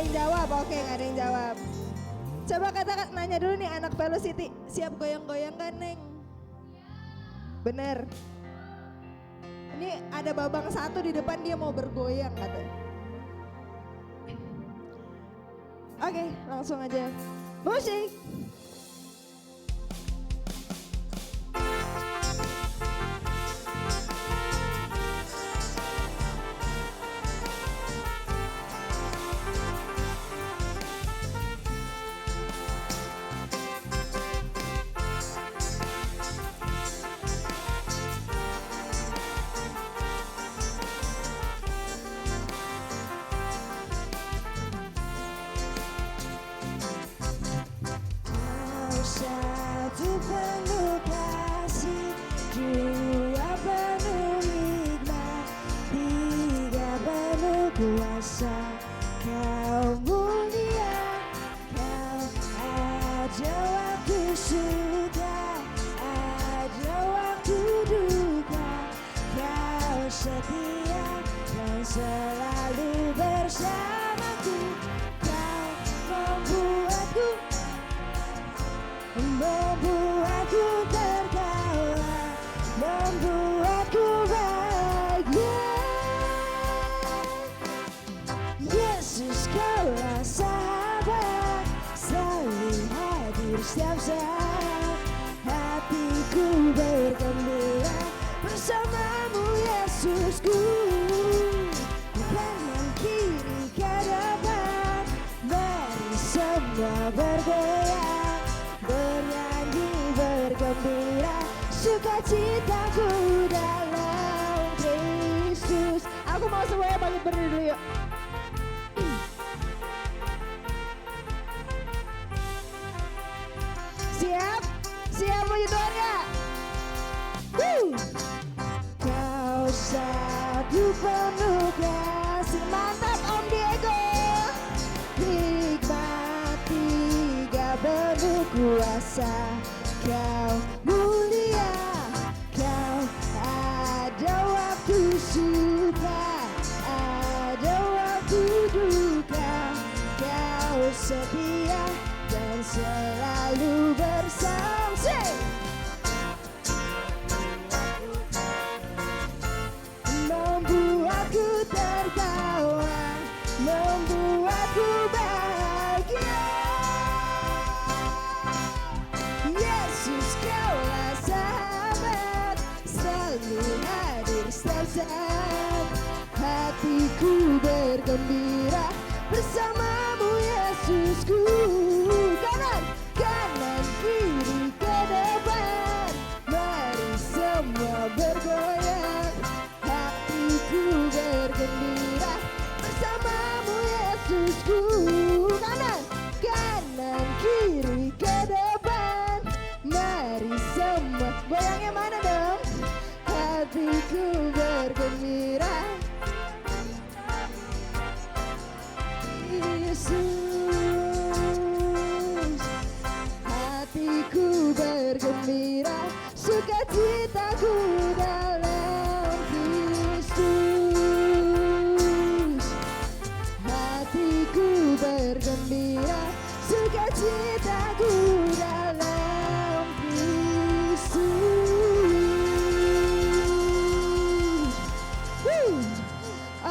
yang jawab, oke gak ada yang jawab. Coba nanya dulu nih anak Velocity, siap goyang-goyang kan Neng? Bener. Ini ada babang satu di depan dia mau bergoyang katanya. Oke, langsung aja. Musik. Satu penuh kasih, dua penuh hikmat, tiga penuh kuasa. Kau mulia, kau ada waktu suka, ada waktu duka. Kau setia dan selalu bersamaku. Kau membuatku tertawa, membuatku bahagia. Yesus kaulah sahabat, selalu hadir setiap saat. Hatiku bergembira bersamamu Yesusku. Kanan kiri ke depan, mari semua bergoyang, bernyanyi bergembira, sukacitaku dalam Kristus. Aku mau semuanya bangkit berdiri dulu yuk. Siap? Siap puji Tuhan gak? Kau satu penuh kasih, mantap Om Diego. Hikmat tiga penuh kuasa. Kau mulia, kau ada waktu suka, ada waktu duka. Kau setia dan selalu bersama. Membuatku tertawa, membuatku bahagia. Yesus kaulah sahabat, selalu hadir setiap saat. Hatiku bergembira bersamamu Yesusku. Kanan kiri ke depan, mari semua bergoyang. Hatiku bergembira bersamamu Yesusku. Kanan kiri ke depan, mari semua. Goyangnya mana dong? Hatiku bergembira. Yesus, hatiku bergembira, sukacitaku dalam Kristus. Hatiku bergembira, sukacitaku dalam Kristus.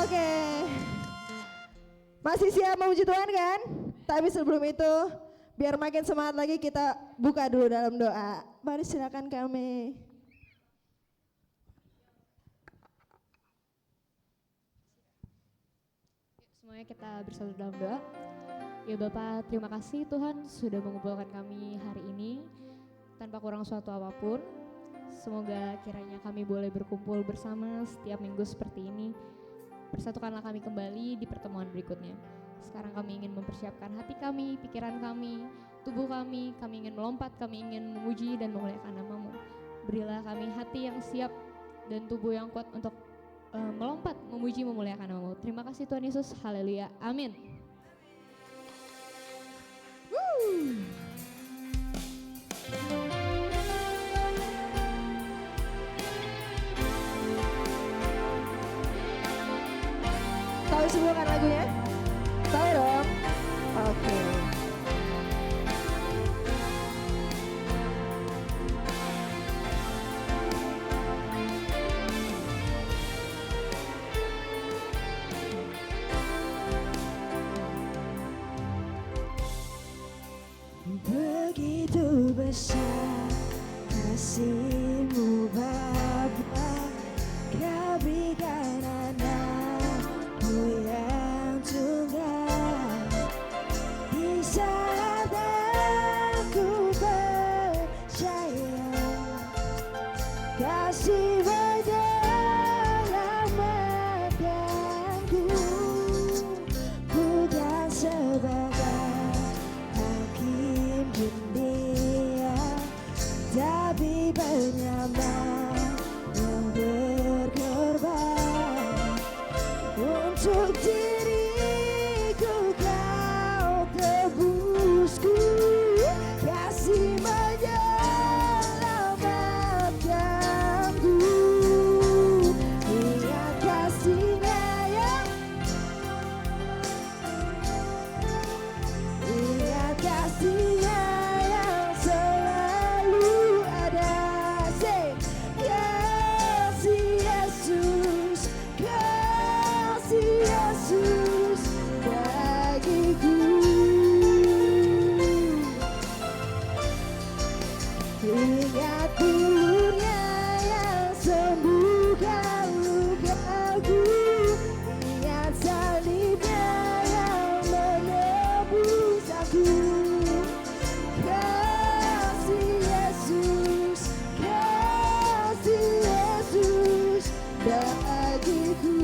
Oke. Masih siap memuji Tuhan kan? Tapi sebelum itu, biar makin semangat lagi kita buka dulu dalam doa. Mari silakan kami. Semuanya kita bersatu dalam doa. Ya Bapak, terima kasih Tuhan sudah mengumpulkan kami hari ini tanpa kurang suatu apapun. Semoga kiranya kami boleh berkumpul bersama setiap minggu seperti ini. Persatukanlah kami kembali di pertemuan berikutnya. Sekarang kami ingin mempersiapkan hati kami, pikiran kami, tubuh kami ingin melompat, kami ingin memuji dan memuliakan nama-Mu. Berilah kami hati yang siap dan tubuh yang kuat untuk melompat, memuji, memuliakan nama-Mu. Terima kasih Tuhan Yesus, haleluya, amin. Tahu sebelumkan lagunya? Tahu dong. Oke. Begitu besar kasih-Mu Bapa, Kau berikan anak-Mu yang tunggal. Di saat aku percaya kasih menyelamatkanku, bukan sebagai hakim dunia, tapi penyelamat yang berkorban untuk diriku. Kau tebusku, kasih menyelamatkanku. Ingat kasih-Nya yang, ingat kasih-Nya yang selalu ada. Say, kasih Yesus, kasih Yesus bagiku. Ingat bulunya yang sembuhkan lukaku, ingat salibnya yang menebus aku. Kasih Yesus, kasih Yesus bagiku.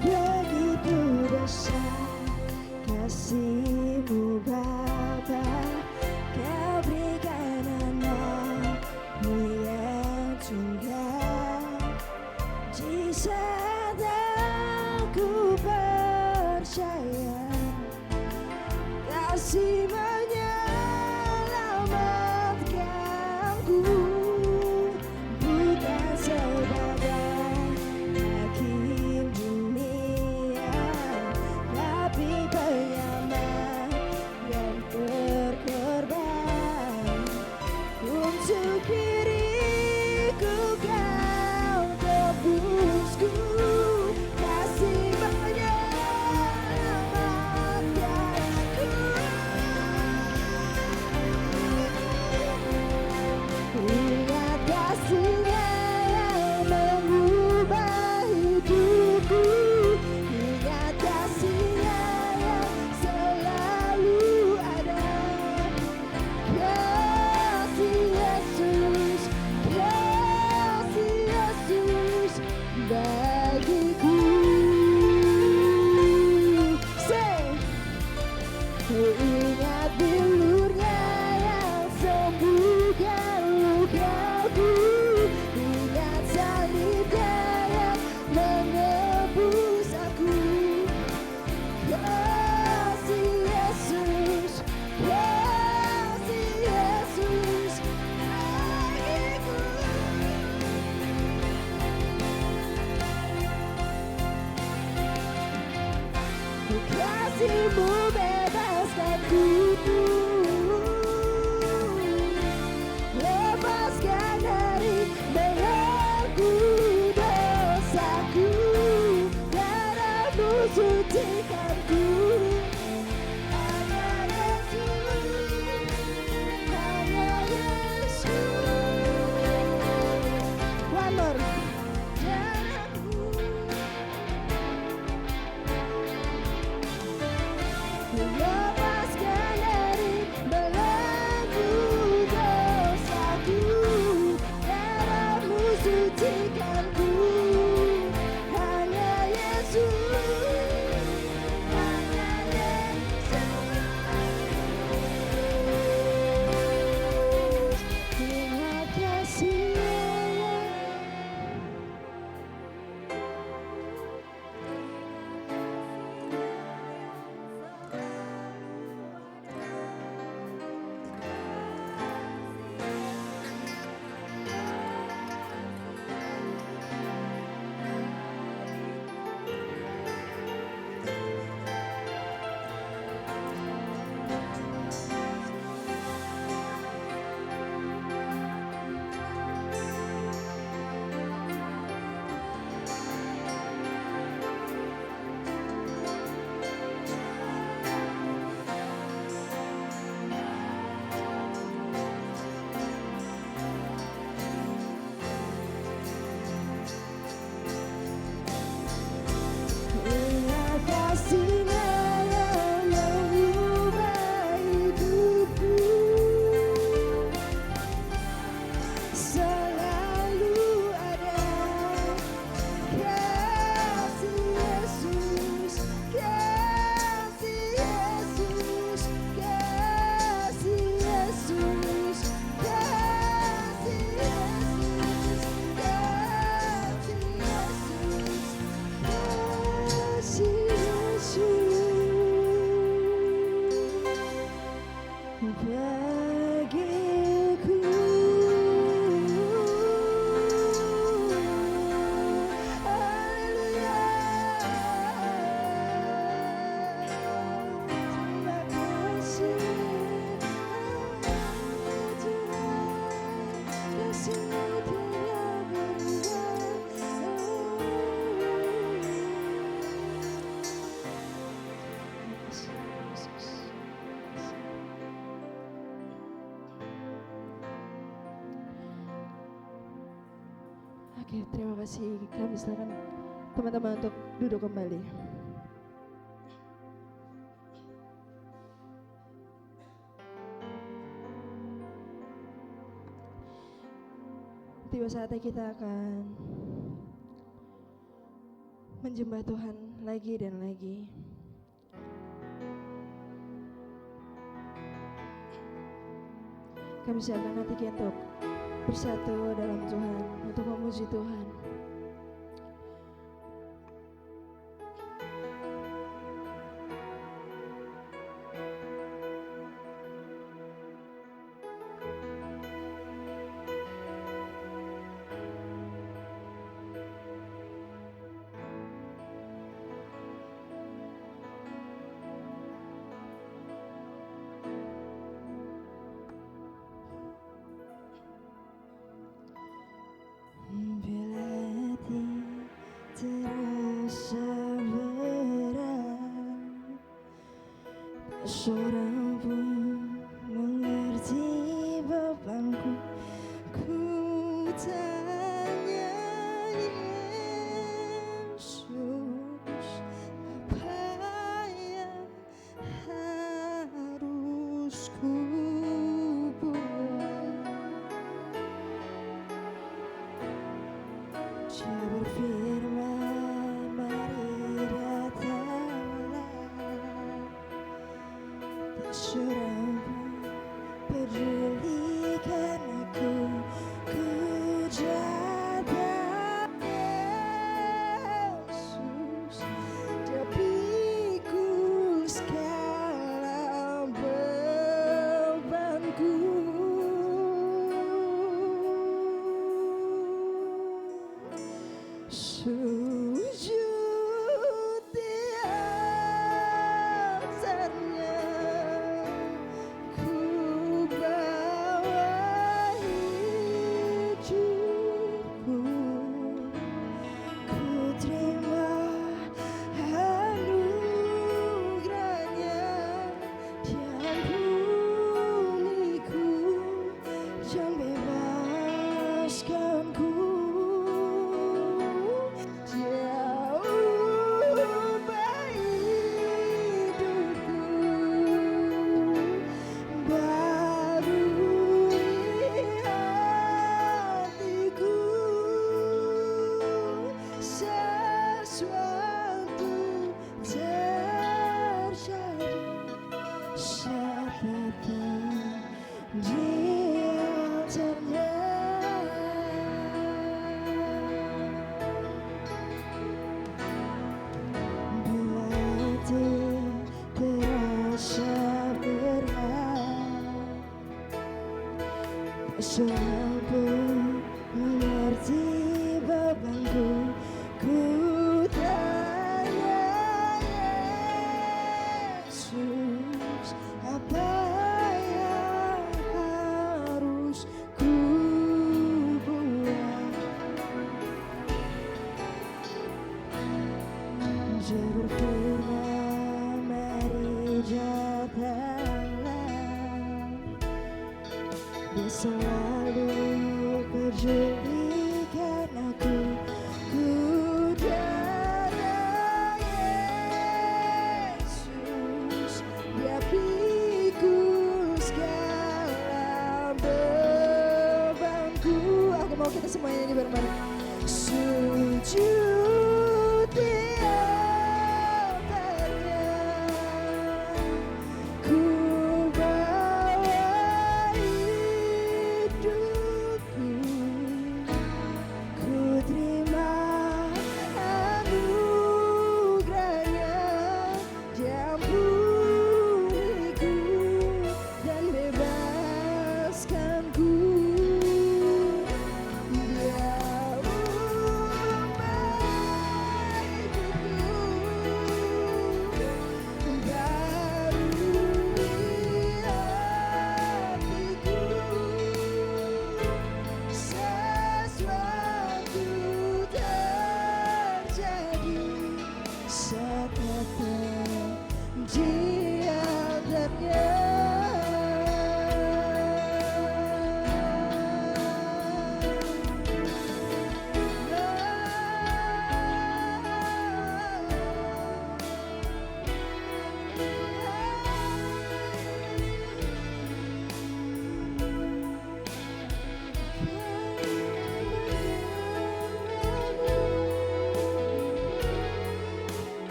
Begitu besar kasih-Mu Bapa, Kau berikan anak-Mu yang tunggal. Di saat aku percaya kasih menyelamatkanku, bukan sebagai hakim dunia, tapi penyelamat yang berkorban untuk diriku. Kau tebusku, kasih menyelamatkanku. Ingat kasih-Nya yang mengubah hidupku, ingat kasih-Nya yang selalu ada. Kasih Yesus, kasih Yesus bagiku. Say, ingat bilurnya yang sembuhkan lukaku, ingat salibnya yang menebus aku. Kasih Yesus, kasih Yesus bagiku. Kasih-Mu bebaskanku, lepaskan dari belenggu dosaku, darah-Mu sucikanku. Hanya Yesus, hanya Yesus. One more. Darah-Mu lepaskan dari belenggu dosaku, darah-Mu sucikanku. Hanya Yesus, hanya Yesus. Oke, terima kasih. Kami silakan teman-teman untuk duduk kembali. Tiba saatnya kita akan menjumpai Tuhan lagi dan lagi. Kami siapkan hati kita untuk bersatu dalam Tuhan, untuk memuji Tuhan. Bila hati terasa berat, tak seorang pun mengerti bebanku. Ku tanya Yesus, apa yang harus ku buat? Dia berfirman, mari datanglah. Tak seorang pun pedulikan aku. Ku datang Yesus, Dia pikul segala bebanku. Sujud di altarnya, ku bawa hidupku. Ku terima anugerahnya, Dia ampuniku dan bebaskanku. Seorang pun mengerti bebanku. Ku tanya Yesus, apa yang harus ku buat? Dia berfirman, mari datanglah. Dia selalu pedulikan aku. Ku datang Yesus, Dia pikul segala bebanku. Aku mau kita semuanya nyanyi bareng-bareng. Sujud di altarnya, ku bawa hidupku. Ku terima anugerahnya, Dia ampuniku dan bebaskanku. Dia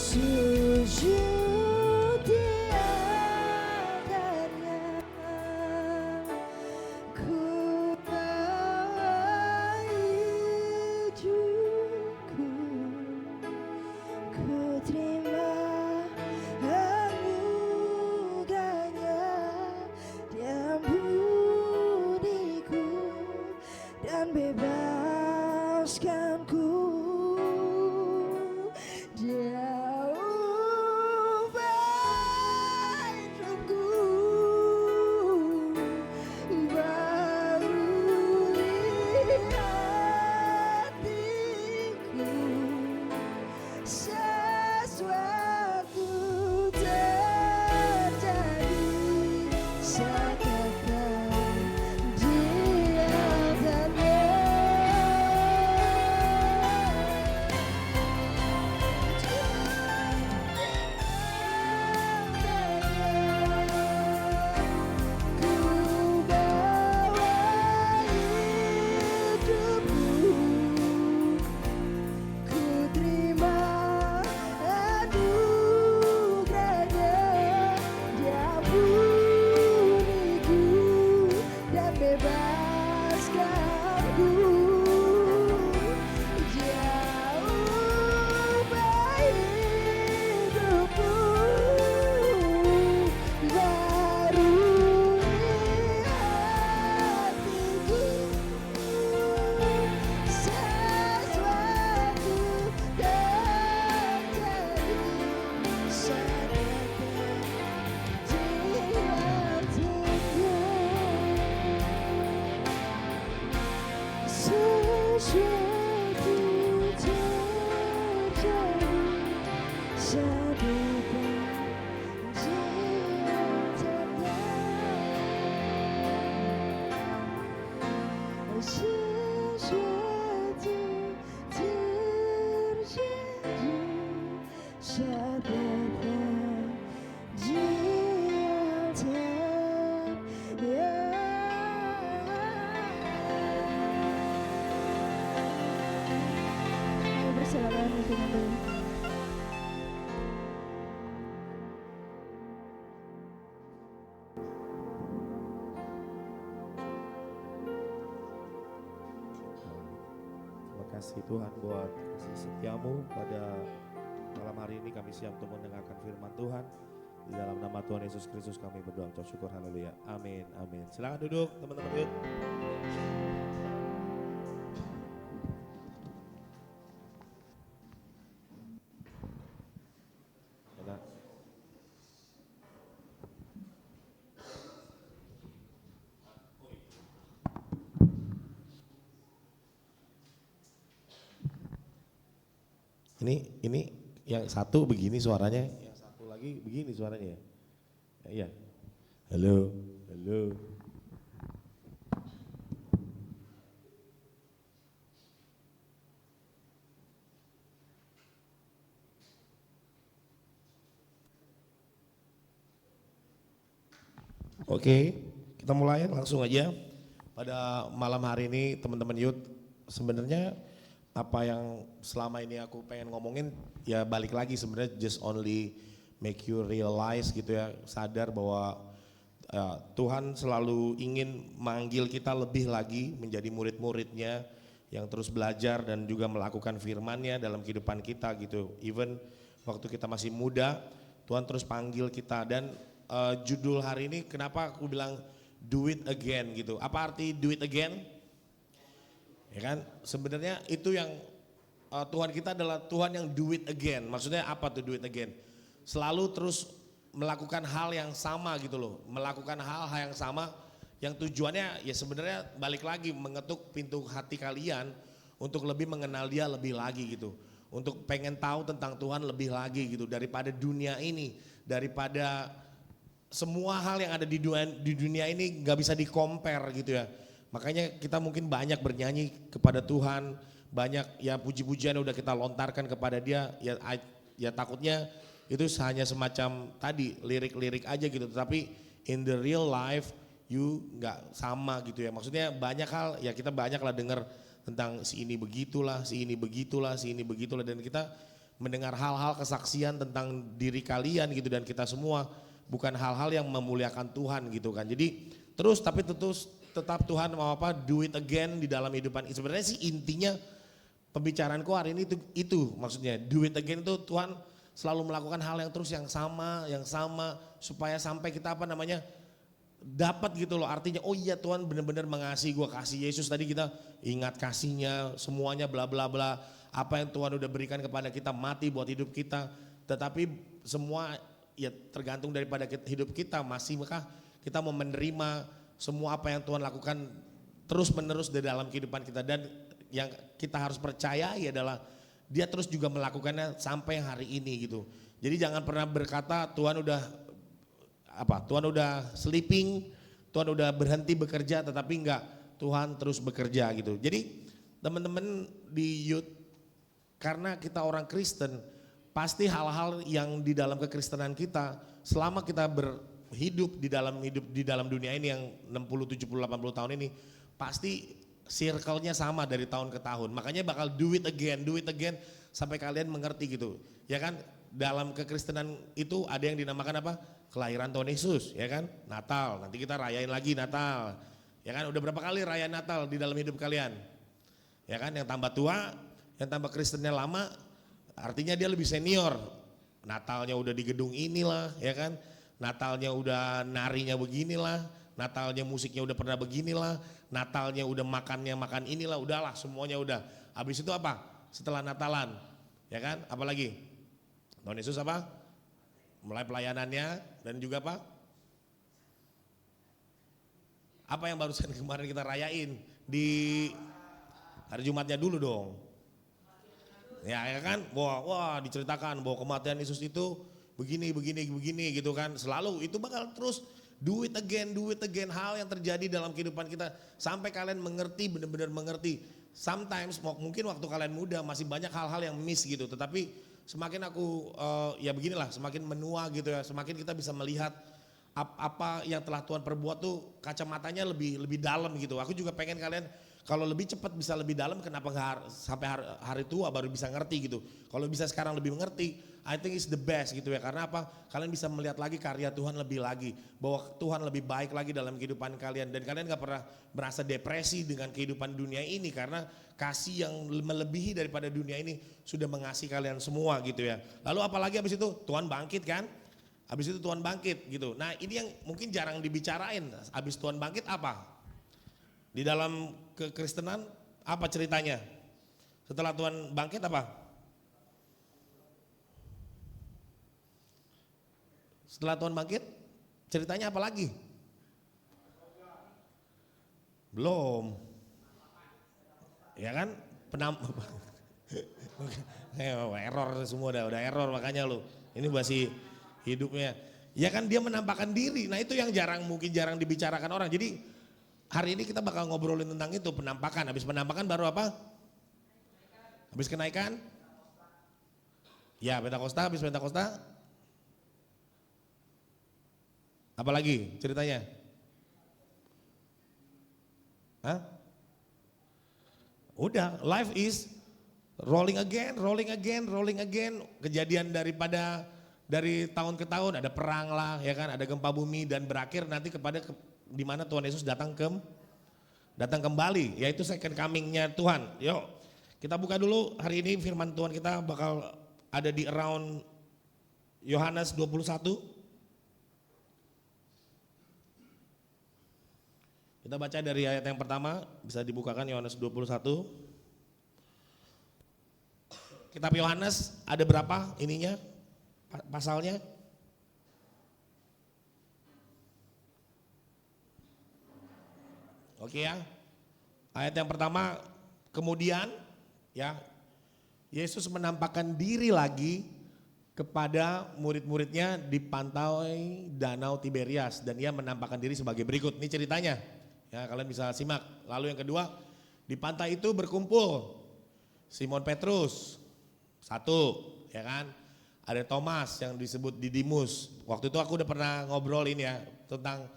sujud di altarnya, ku bawa hidupku, ku terima anugerahnya, Dia ampuniku dan bebaskanku. Dia ubah hidupku, barui hatiku, sesuatu terjadi saat katakan Dia altarnya. Ku bawa hidupku, ku terima anugerahnya, Dia ampuniku dan bebaskanku. Dia ubah hidupku, barui hatiku, sesuatu terjadi saat Dia sesuatu terjadi saat sesuatu terjadi saat Silakan untuk membeli. Terima kasih Tuhan buat kasih setiamu pada malam hari ini. Kami siap untuk mendengarkan firman Tuhan. Di dalam nama Tuhan Yesus Kristus kami berdoa ucap syukur, haleluya, amin, amin. Silakan duduk teman-teman yuk. Ini yang satu begini suaranya, yang satu lagi begini suaranya. Iya. Halo, halo. Oke, kita mulai langsung aja. Pada malam hari ini teman-teman youth, sebenarnya apa yang selama ini aku pengen ngomongin ya balik lagi sebenarnya just only make you realize gitu ya, sadar bahwa Tuhan selalu ingin manggil kita lebih lagi menjadi murid-muridnya yang terus belajar dan juga melakukan firman-Nya dalam kehidupan kita gitu. Even waktu kita masih muda, Tuhan terus panggil kita. Dan judul hari ini kenapa aku bilang do it again gitu. Apa arti do it again? Ya kan, sebenarnya itu yang Tuhan kita adalah Tuhan yang do it again. Maksudnya apa tuh do it again? Selalu terus melakukan hal yang sama gitu loh. Melakukan hal-hal yang sama yang tujuannya ya sebenarnya balik lagi mengetuk pintu hati kalian untuk lebih mengenal Dia lebih lagi gitu. Untuk pengen tahu tentang Tuhan lebih lagi gitu, daripada dunia ini, daripada semua hal yang ada di dunia ini gak bisa di-compare gitu ya. Makanya kita mungkin banyak bernyanyi kepada Tuhan, banyak ya puji-pujian udah kita lontarkan kepada Dia, ya takutnya itu hanya semacam tadi lirik-lirik aja gitu, tapi in the real life you nggak sama gitu ya. Maksudnya banyak hal ya, kita banyak lah dengar tentang si ini begitulah, si ini begitulah, si ini begitulah, dan kita mendengar hal-hal kesaksian tentang diri kalian gitu dan kita semua, bukan hal-hal yang memuliakan Tuhan gitu kan. Jadi terus tapi tetap Tuhan mau apa, do it again di dalam kehidupan. Sebenarnya sih intinya pembicaraanku hari ini itu maksudnya do it again itu Tuhan selalu melakukan hal yang terus yang sama supaya sampai kita apa namanya dapat gitu loh, artinya oh iya Tuhan benar-benar mengasihi gue, kasih Yesus tadi kita ingat kasihnya semuanya bla bla bla, apa yang Tuhan udah berikan kepada kita, mati buat hidup kita, tetapi semua ya tergantung daripada hidup kita, masihkah kita mau menerima semua apa yang Tuhan lakukan terus menerus di dalam kehidupan kita. Dan yang kita harus percayai adalah Dia terus juga melakukannya sampai hari ini gitu. Jadi jangan pernah berkata Tuhan udah sleeping, Tuhan udah berhenti bekerja, tetapi enggak, Tuhan terus bekerja gitu. Jadi teman-teman di youth, karena kita orang Kristen, pasti hal-hal yang di dalam kekristenan kita selama kita berhidup di dalam dunia ini yang 60, 70, 80 tahun ini, pasti circle-nya sama dari tahun ke tahun. Makanya bakal do it again sampai kalian mengerti gitu. Ya kan, dalam kekristenan itu ada yang dinamakan apa? Kelahiran Tuhan Yesus, ya kan? Natal, nanti kita rayain lagi Natal. Ya kan, udah berapa kali rayain Natal di dalam hidup kalian? Ya kan, yang tambah tua, yang tambah Kristennya lama, artinya dia lebih senior. Natalnya udah di gedung inilah, ya kan? Natalnya udah narinya beginilah, Natalnya musiknya udah pernah beginilah, Natalnya udah makan inilah, udahlah semuanya udah. Habis itu apa? Setelah Natalan, ya kan? Apalagi? Tuhan Yesus apa? Mulai pelayanannya dan juga apa? Apa yang barusan kemarin kita rayain di hari Jumatnya dulu dong. Ya kan? Wah diceritakan bahwa kematian Yesus itu begini gitu kan. Selalu itu bakal terus do it again, hal yang terjadi dalam kehidupan kita sampai kalian mengerti, benar-benar mengerti. Sometimes mungkin waktu kalian muda masih banyak hal-hal yang miss gitu, tetapi semakin aku ya beginilah, semakin menua gitu ya, semakin kita bisa melihat apa yang telah Tuhan perbuat tuh kacamatanya lebih dalam gitu. Aku juga pengen kalian kalau lebih cepat bisa lebih dalam, kenapa nggak sampai hari tua baru bisa ngerti gitu. Kalau bisa sekarang lebih mengerti, I think it's the best gitu ya. Karena apa? Kalian bisa melihat lagi karya Tuhan lebih lagi, bahwa Tuhan lebih baik lagi dalam kehidupan kalian. Dan kalian gak pernah merasa depresi dengan kehidupan dunia ini, karena kasih yang melebihi daripada dunia ini sudah mengasihi kalian semua gitu ya. Lalu apalagi habis itu Tuhan bangkit kan? Habis itu Tuhan bangkit gitu. Nah ini yang mungkin jarang dibicarain. Habis Tuhan bangkit apa? Di dalam kekristenan apa ceritanya? Setelah Tuhan bangkit apa? Setelah Tuhan bangkit, ceritanya apa lagi? Belum. Ya kan? Error semua udah error makanya lu. Ini masih hidupnya. Ya kan dia menampakkan diri. Nah itu yang mungkin jarang dibicarakan orang. Jadi hari ini kita bakal ngobrolin tentang itu, penampakan. Habis penampakan baru apa? Habis kenaikan? Ya Pentakosta, habis Pentakosta. Apa lagi ceritanya? Hah? Udah, life is rolling again. Kejadian dari tahun ke tahun, ada perang lah, ya kan, ada gempa bumi dan berakhir nanti kepada di mana Tuhan Yesus datang kembali, yaitu second coming-nya Tuhan. Yuk, kita buka dulu hari ini firman Tuhan kita bakal ada di around Yohanes 21. Kita baca dari ayat yang pertama, bisa dibukakan Yohanes 21. Kitab Yohanes ada berapa ininya, pasalnya? Oke ya, ayat yang pertama, kemudian ya Yesus menampakkan diri lagi kepada murid-muridnya di pantai Danau Tiberias dan ia menampakkan diri sebagai berikut. Ini ceritanya. Ya, kalian bisa simak. Lalu yang kedua, di pantai itu berkumpul Simon Petrus, satu, ya kan? Ada Thomas yang disebut Didimus. Waktu itu aku udah pernah ngobrolin ya tentang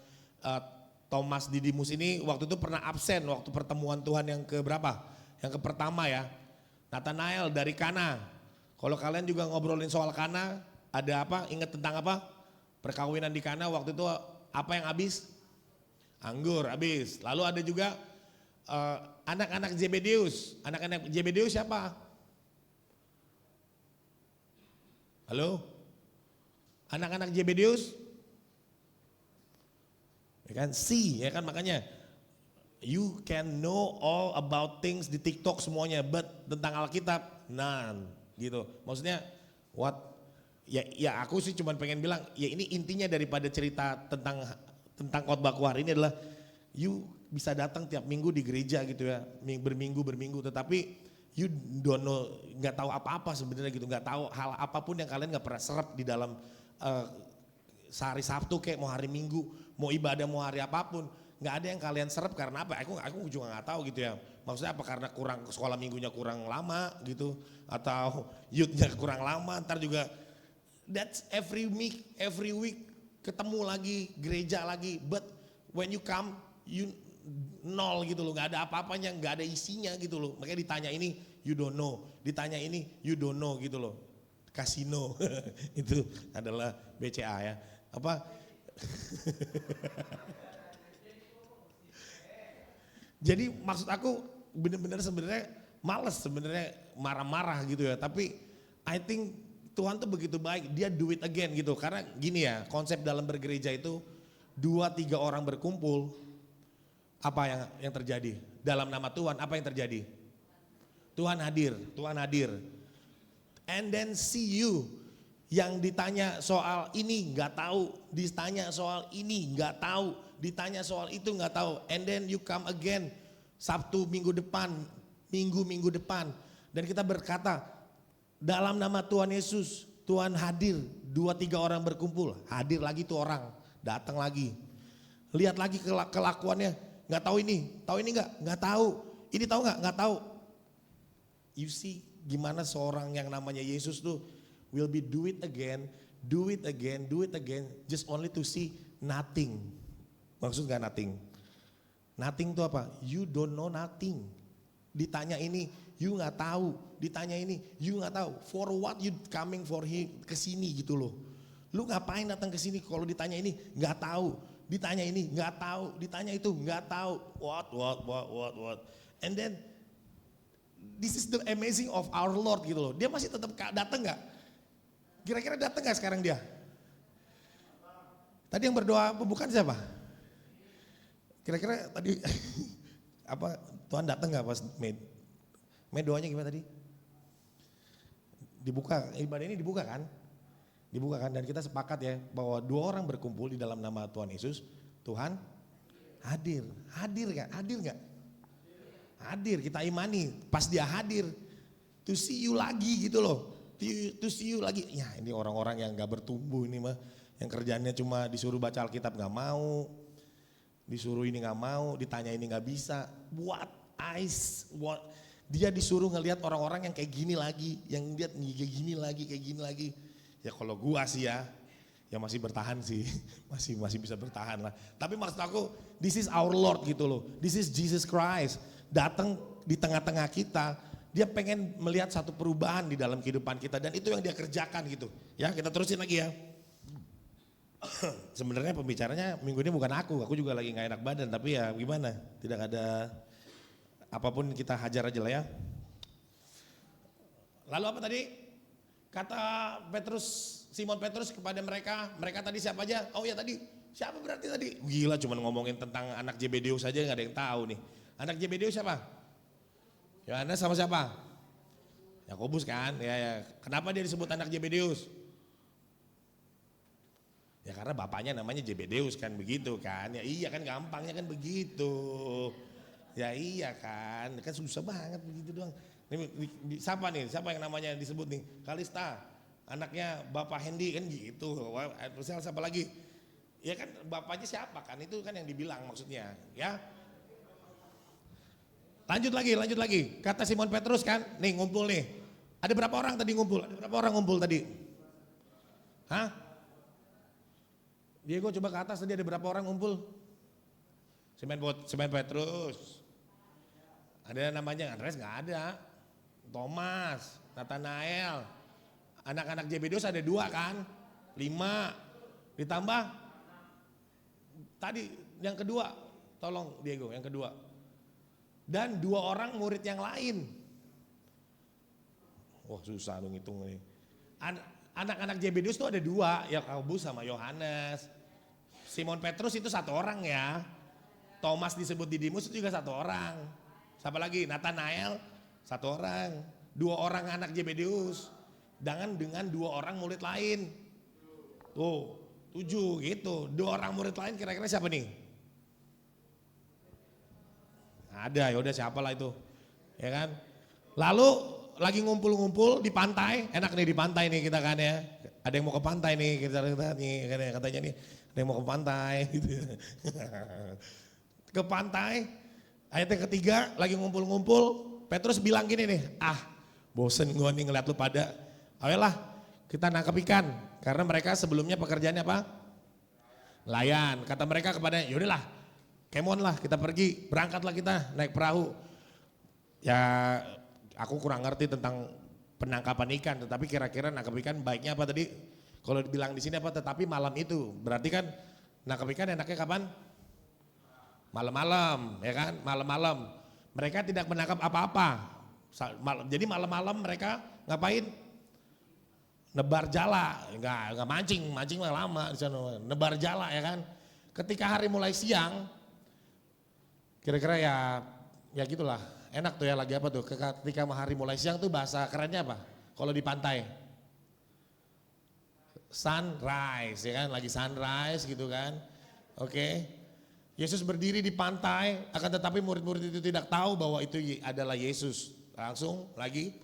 Thomas Didimus ini waktu itu pernah absen waktu pertemuan Tuhan yang keberapa? Yang pertama ya. Nathanael dari Kana. Kalau kalian juga ngobrolin soal Kana, ada apa? Ingat tentang apa? Perkawinan di Kana waktu itu apa yang habis? Anggur habis. Lalu ada juga anak-anak Zebedeus. Anak-anak Zebedeus siapa? Halo? Anak-anak Zebedeus? Ya kan? See, ya kan makanya. You can know all about things di TikTok semuanya, but tentang Alkitab, none gitu. Maksudnya what? Ya aku sih cuma pengen bilang, ya ini intinya daripada cerita tentang khotbahku hari ini adalah you bisa datang tiap minggu di gereja gitu ya, berminggu, tetapi you don't know, nggak tahu apa-apa sebenarnya gitu, nggak tahu hal apapun yang kalian nggak pernah serap di dalam sehari Sabtu kayak mau hari Minggu, mau ibadah mau hari apapun. Nggak ada yang kalian serap karena apa? Aku juga nggak tahu gitu ya. Maksudnya apa karena kurang sekolah minggunya kurang lama gitu, atau youthnya kurang lama. Ntar juga that's every week ketemu lagi gereja lagi. But when you come you nol gitu loh. Nggak ada apa-apanya, nggak ada isinya gitu loh. Makanya ditanya ini you don't know, ditanya ini you don't know gitu loh. Kasino itu adalah BCA ya. Apa? Jadi maksud aku benar-benar sebenarnya males sebenarnya marah-marah gitu ya. Tapi I think Tuhan tuh begitu baik, dia do it again gitu. Karena gini ya, konsep dalam bergereja itu 2-3 orang berkumpul, apa yang terjadi? Dalam nama Tuhan, apa yang terjadi? Tuhan hadir, Tuhan hadir. And then see you yang ditanya soal ini nggak tahu, ditanya soal ini nggak tahu, ditanya soal itu nggak tahu, and then you come again Sabtu minggu depan, minggu depan, dan kita berkata dalam nama Tuhan Yesus, Tuhan hadir, 2-3 orang berkumpul, hadir lagi tuh orang, datang lagi, lihat lagi kelakuannya, nggak tahu ini nggak tahu, ini tahu nggak tahu. You see gimana seorang yang namanya Yesus tuh will be do it again, just only to see nothing. Maksud gak nothing? Nothing itu apa? You don't know nothing. Ditanya ini, you gak tahu. Ditanya ini, you gak tahu. For what you coming for him kesini gitu loh. Lu ngapain datang ke sini kalau ditanya ini gak tahu. Ditanya ini gak tahu. Ditanya itu gak tahu. What. And then this is the amazing of our Lord gitu loh. Dia masih tetap datang gak? Kira-kira datang gak sekarang dia? Tadi yang berdoa pembukaan siapa? Kira-kira tadi apa Tuhan datang gak pas Mei doanya gimana tadi? Dibuka, ibadah ini dibuka kan? Dibuka kan, dan kita sepakat ya bahwa 2 orang berkumpul di dalam nama Tuhan Yesus, Tuhan hadir. Hadir gak? Hadir, kita imani pas dia hadir to see you lagi gitu loh. To see you lagi, ya ini orang-orang yang gak bertumbuh ini mah, yang kerjaannya cuma disuruh baca Alkitab gak mau, disuruh ini gak mau, ditanya ini gak bisa, dia disuruh ngelihat orang-orang yang kayak gini lagi, yang lihat kayak gini lagi, ya kalau gua sih ya masih bertahan sih, masih bisa bertahan lah. Tapi maksud aku, this is our Lord gitu loh, this is Jesus Christ, datang di tengah-tengah kita. Dia pengen melihat satu perubahan di dalam kehidupan kita dan itu yang dia kerjakan gitu. Ya kita terusin lagi ya. Sebenarnya pembicaranya minggu ini bukan aku juga lagi gak enak badan, tapi ya gimana, tidak ada apapun kita hajar aja lah ya. Lalu apa tadi? Kata Simon Petrus kepada mereka tadi siapa aja? Oh ya tadi, siapa berarti tadi? Gila cuman ngomongin tentang anak Zebedeus saja gak ada yang tahu nih. Anak Zebedeus siapa? Yohanes sama siapa? Yakobus kan? Ya. Kenapa dia disebut anak Zebedeus? Ya karena bapaknya namanya Zebedeus kan, begitu kan? Ya iya kan, gampangnya kan begitu. Ya iya kan susah banget begitu doang. Siapa yang namanya disebut nih? Kalista, anaknya Bapak Hendy kan gitu. Terus siapa lagi? Ya kan bapaknya siapa kan? Itu kan yang dibilang maksudnya ya. Lanjut lagi. Kata Simon Petrus kan, nih ngumpul nih. Ada berapa orang tadi ngumpul? Tadi? Hah? Diego coba ke atas tadi ada berapa orang ngumpul? Simon Petrus. Ada namanya Andreas nggak ada. Thomas, Nathanael, Anak-anak Zebedeus ada 2 kan? 5 ditambah tadi yang kedua, tolong Diego yang kedua. Dan 2 orang murid yang lain. Wah susah dong ngitung nih. Anak-anak Zebedeus itu ada 2, Yakobus sama Yohanes. Simon Petrus itu 1 orang ya. Thomas disebut Didimus itu juga 1 orang. Siapa lagi? Nathanael 1 orang. 2 orang anak Zebedeus. Dengan 2 orang murid lain. Tuh 7 gitu. 2 orang murid lain kira-kira siapa nih? Ada, ya udah siapa lah itu. Ya kan? Lalu lagi ngumpul-ngumpul di pantai, enak nih di pantai nih kita kan ya. Ada yang mau ke pantai nih, kita nih katanya nih, ada yang mau ke pantai gitu. Ke pantai, ayat yang ketiga lagi ngumpul-ngumpul, Petrus bilang gini nih, bosen gue nih ngeliat lu pada, ayolah kita nangkep ikan. Karena mereka sebelumnya pekerjaannya apa? Layan. Kata mereka kepada, yaudahlah, kemon lah kita pergi, berangkatlah kita naik perahu. Ya aku kurang ngerti tentang penangkapan ikan, tetapi kira-kira nangkep ikan baiknya apa tadi? Kalau dibilang di sini apa? Tetapi malam itu, berarti kan nangkep ikan enaknya kapan? Malam-malam, ya kan? Malam-malam. Mereka tidak menangkap apa-apa. Jadi malam-malam mereka ngapain? Nebar jala, enggak mancing mah lama di sana. Nebar jala ya kan. Ketika hari mulai siang, kira-kira ya gitulah. Enak tuh ya lagi apa tuh? Ketika hari mulai siang tuh bahasa kerennya apa? Kalau di pantai, sunrise ya kan, lagi sunrise gitu kan. Oke. Yesus berdiri di pantai, akan tetapi murid-murid itu tidak tahu bahwa itu adalah Yesus. Langsung lagi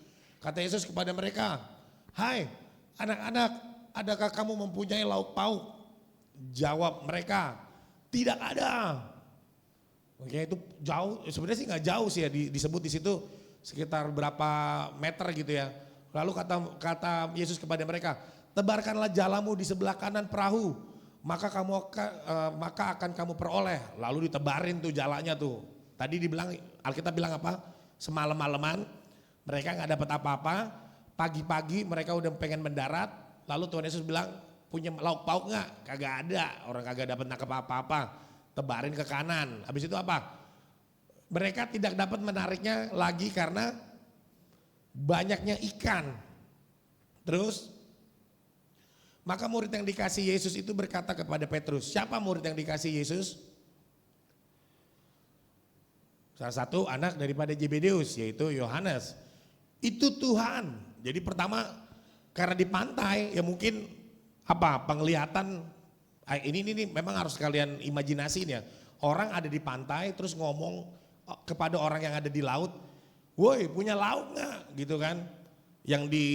kata Yesus kepada mereka, "Hai anak-anak, adakah kamu mempunyai lauk pauk?" Jawab mereka, "Tidak ada." Oke, itu jauh, sebenarnya sih nggak jauh sih ya, disebut di situ sekitar berapa meter gitu ya. Lalu kata Yesus kepada mereka, "Tebarkanlah jalamu di sebelah kanan perahu, maka akan kamu peroleh." Lalu ditebarin tuh jalannya tuh. Tadi dibilang, Alkitab bilang apa? Semalam-malaman mereka nggak dapat apa-apa. Pagi-pagi mereka udah pengen mendarat, lalu Tuhan Yesus bilang, "Punya lauk pauk nggak?" Kagak ada, orang kagak dapat nangkep apa-apa. Tebarin ke kanan, habis itu apa? Mereka tidak dapat menariknya lagi karena banyaknya ikan. Terus, maka murid yang dikasih Yesus itu berkata kepada Petrus, siapa murid yang dikasih Yesus? Salah satu anak daripada Zebedeus, yaitu Yohanes. Itu Tuhan. Jadi pertama karena di pantai ya mungkin penglihatan ini memang harus kalian imajinasiin ya. Orang ada di pantai terus ngomong kepada orang yang ada di laut, "Woi punya lauk gak?" gitu kan. Yang di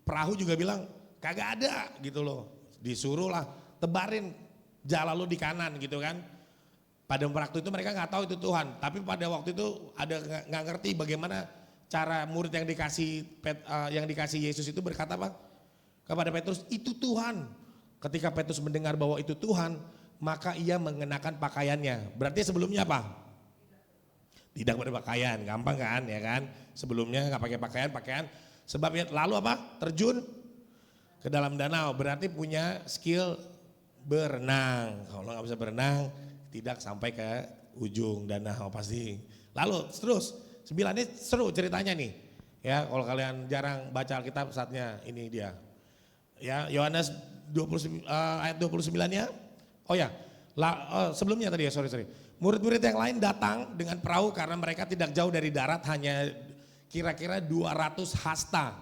perahu juga bilang kagak ada gitu loh. Disuruh lah tebarin jala lu di kanan gitu kan. Pada waktu itu mereka gak tahu itu Tuhan. Tapi pada waktu itu ada gak ngerti bagaimana cara murid yang dikasih Yesus itu berkata apa? Kepada Petrus, "Itu Tuhan." Ketika Petrus mendengar bahwa itu Tuhan, maka ia mengenakan pakaiannya. Berarti sebelumnya apa? Tidak pakai pakaian, gampang kan ya kan? Sebelumnya nggak pakai pakaian. Sebabnya lalu apa? Terjun ke dalam danau. Berarti punya skill berenang. Kalau nggak bisa berenang, tidak sampai ke ujung danau pasti. Lalu terus 9 ini seru ceritanya nih. Ya kalau kalian jarang baca Alkitab saatnya ini dia. Ya Yohanes 20, ayat 29-nya. Oh ya, sebelumnya tadi ya, sorry. Murid-murid yang lain datang dengan perahu karena mereka tidak jauh dari darat, hanya kira-kira 200 hasta.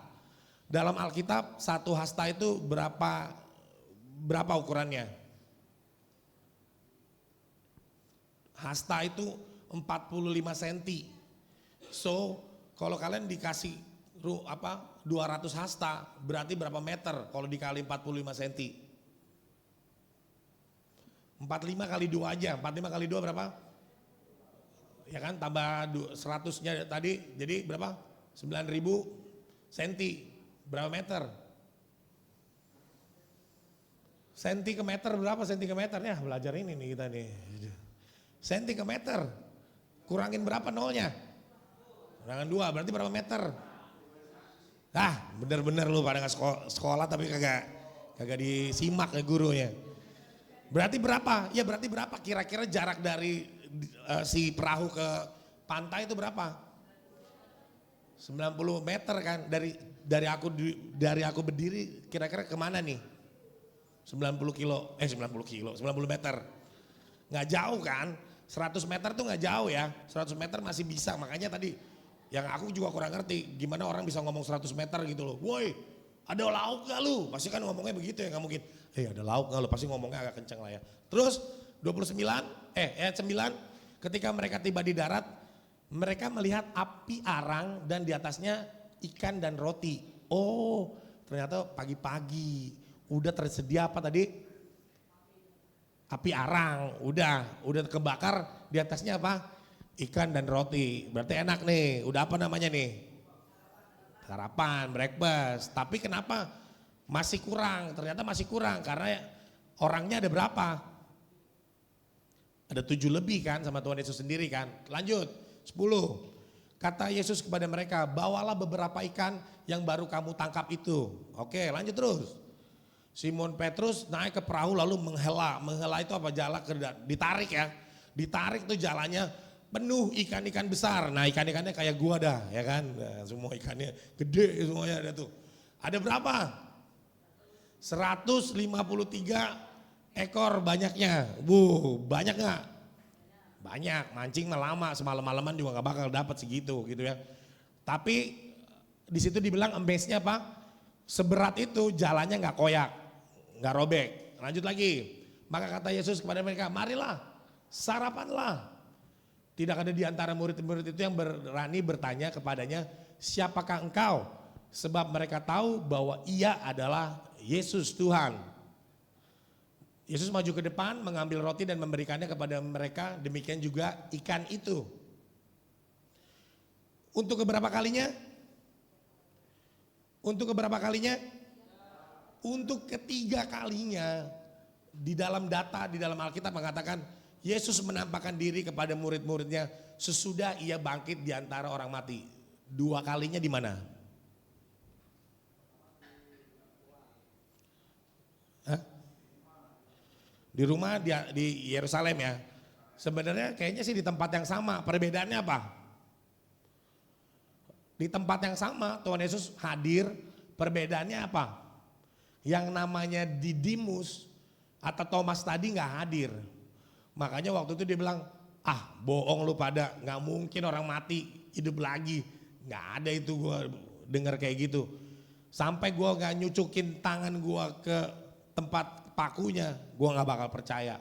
Dalam Alkitab 1 hasta itu berapa ukurannya? Hasta itu 45 cm. So, kalau kalian dikasih 200 hasta berarti berapa meter kalau dikali 45 cm? 45 kali 2 aja, 45 kali 2 berapa? Ya kan tambah 100-nya tadi jadi berapa? 9.000 cm, berapa meter? Senti ke meter berapa senti ke meternya? Belajar ini nih kita nih. Senti ke meter, kurangin berapa nolnya? Kurangin 2 berarti berapa meter? Bener-bener lu pada nggak sekolah tapi kagak disimak ya gurunya. Berarti berapa? Ya berarti berapa kira-kira jarak dari si perahu ke pantai itu berapa? 90 meter kan dari aku berdiri kira-kira kemana nih? 90 meter. Nggak jauh kan? 100 meter tuh nggak jauh ya. 100 meter masih bisa. Makanya tadi yang aku juga kurang ngerti gimana orang bisa ngomong 100 meter gitu loh. Woi, ada lauk gak lu? Pasti kan ngomongnya begitu ya, nggak mungkin. Ada lauk gak lu? Pasti ngomongnya agak kenceng lah ya. Terus ayat 9, ketika mereka tiba di darat, mereka melihat api arang dan di atasnya ikan dan roti. Oh, ternyata pagi-pagi udah tersedia apa tadi? Api arang, udah kebakar, di atasnya apa? Ikan dan roti. Berarti enak nih. Udah apa namanya nih? Sarapan, breakfast. Tapi kenapa masih kurang? Ternyata masih kurang karena orangnya ada berapa? Ada 7 lebih kan sama Tuhan Yesus sendiri kan. Lanjut, 10. Kata Yesus kepada mereka, bawalah beberapa ikan yang baru kamu tangkap itu. Oke, lanjut terus. Simon Petrus naik ke perahu lalu menghela. Menghela itu apa? Jala ditarik ya. Ditarik tuh jalannya penuh ikan-ikan besar. Nah ikan-ikannya kayak gua dah ya kan. Nah, semua ikannya gede semuanya ada tuh. Ada berapa? 153 ekor banyaknya. Banyak gak? Banyak, mancing mah lama, semalam-malaman juga gak bakal dapat segitu gitu ya. Tapi di situ dibilang embesnya apa? Seberat itu jalannya gak koyak, gak robek. Lanjut lagi, maka kata Yesus kepada mereka, marilah sarapanlah. Tidak ada di antara murid-murid itu yang berani bertanya kepadanya, siapakah engkau? Sebab mereka tahu bahwa ia adalah Yesus Tuhan. Yesus maju ke depan mengambil roti dan memberikannya kepada mereka, demikian juga ikan itu. Untuk keberapa kalinya? Untuk keberapa kalinya? Untuk ketiga kalinya. Di dalam data, di dalam Alkitab mengatakan Yesus menampakkan diri kepada murid-muridnya sesudah ia bangkit di antara orang mati. 2 kalinya di mana? Di rumah di Yerusalem ya. Sebenarnya kayaknya sih di tempat yang sama. Perbedaannya apa? Di tempat yang sama Tuhan Yesus hadir. Perbedaannya apa? Yang namanya Didimus atau Thomas tadi nggak hadir. Makanya waktu itu dia bilang, bohong lu pada, nggak mungkin orang mati hidup lagi. Nggak ada itu, gue dengar kayak gitu. Sampai gue nggak nyucukin tangan gue ke tempat pakunya, gue nggak bakal percaya.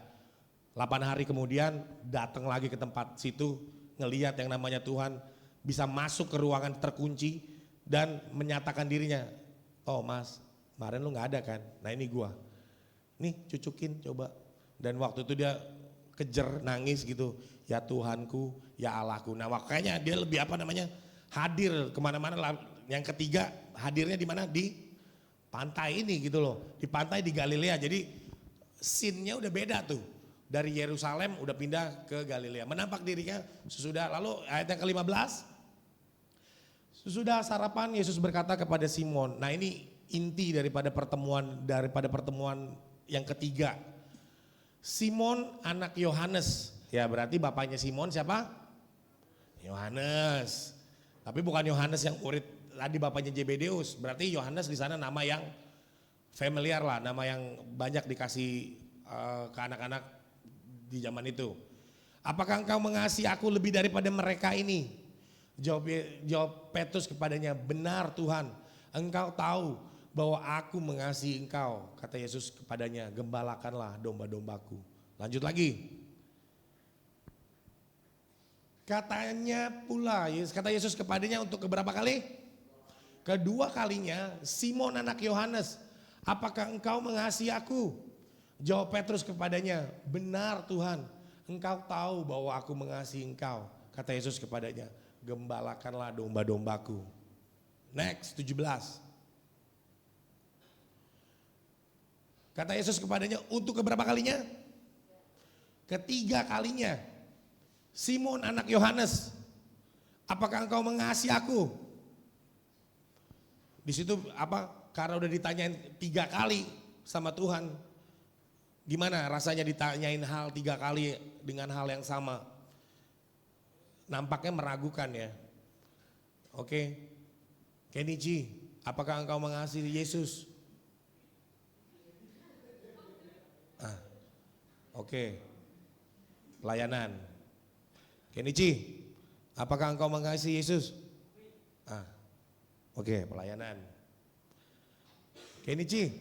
8 hari kemudian datang lagi ke tempat situ, ngelihat yang namanya Tuhan bisa masuk ke ruangan terkunci dan menyatakan dirinya. Oh mas, kemarin lu nggak ada kan? Nah ini gue, nih cucukin coba. Dan waktu itu dia kejer nangis gitu, ya Tuhanku, ya Allahku. Nah makanya dia lebih apa namanya hadir kemana-mana. Yang ketiga hadirnya di mana? Di pantai ini gitu loh, di pantai di Galilea. Jadi scene-nya udah beda tuh. Dari Yerusalem udah pindah ke Galilea. Menampak dirinya sesudah, lalu ayat yang ke-15. Sesudah sarapan Yesus berkata kepada Simon. Nah ini inti daripada pertemuan yang ketiga. Simon anak Yohanes. Ya berarti bapaknya Simon siapa? Yohanes. Tapi bukan Yohanes yang murid tadi bapaknya Zebedeus. Berarti Yohanes di sana nama yang familiar lah, nama yang banyak dikasih ke anak-anak di zaman itu. Apakah engkau mengasihi aku lebih daripada mereka ini? Jawab Petrus kepadanya, benar Tuhan, engkau tahu bahwa aku mengasihi engkau. Kata Yesus kepadanya, gembalakanlah domba-dombaku. Lanjut lagi. Kata Yesus kepadanya untuk keberapa kali? Kedua kalinya, Simon anak Yohanes, apakah engkau mengasihi aku? Jawab Petrus kepadanya, benar Tuhan, engkau tahu bahwa aku mengasihi engkau. Kata Yesus kepadanya, gembalakanlah domba-dombaku. Next, 17. Kata Yesus kepadanya, untuk keberapa kalinya? Ketiga kalinya. Simon anak Yohanes, apakah engkau mengasihi aku? Di situ apa? Karena udah ditanyain 3 kali sama Tuhan. Gimana rasanya ditanyain hal 3 kali dengan hal yang sama? Nampaknya meragukan ya. Oke. Kenichi, apakah engkau mengasihi Yesus? Oke. Pelayanan. Kenichi, apakah engkau mengasihi Yesus? Oke, pelayanan. Kenichi,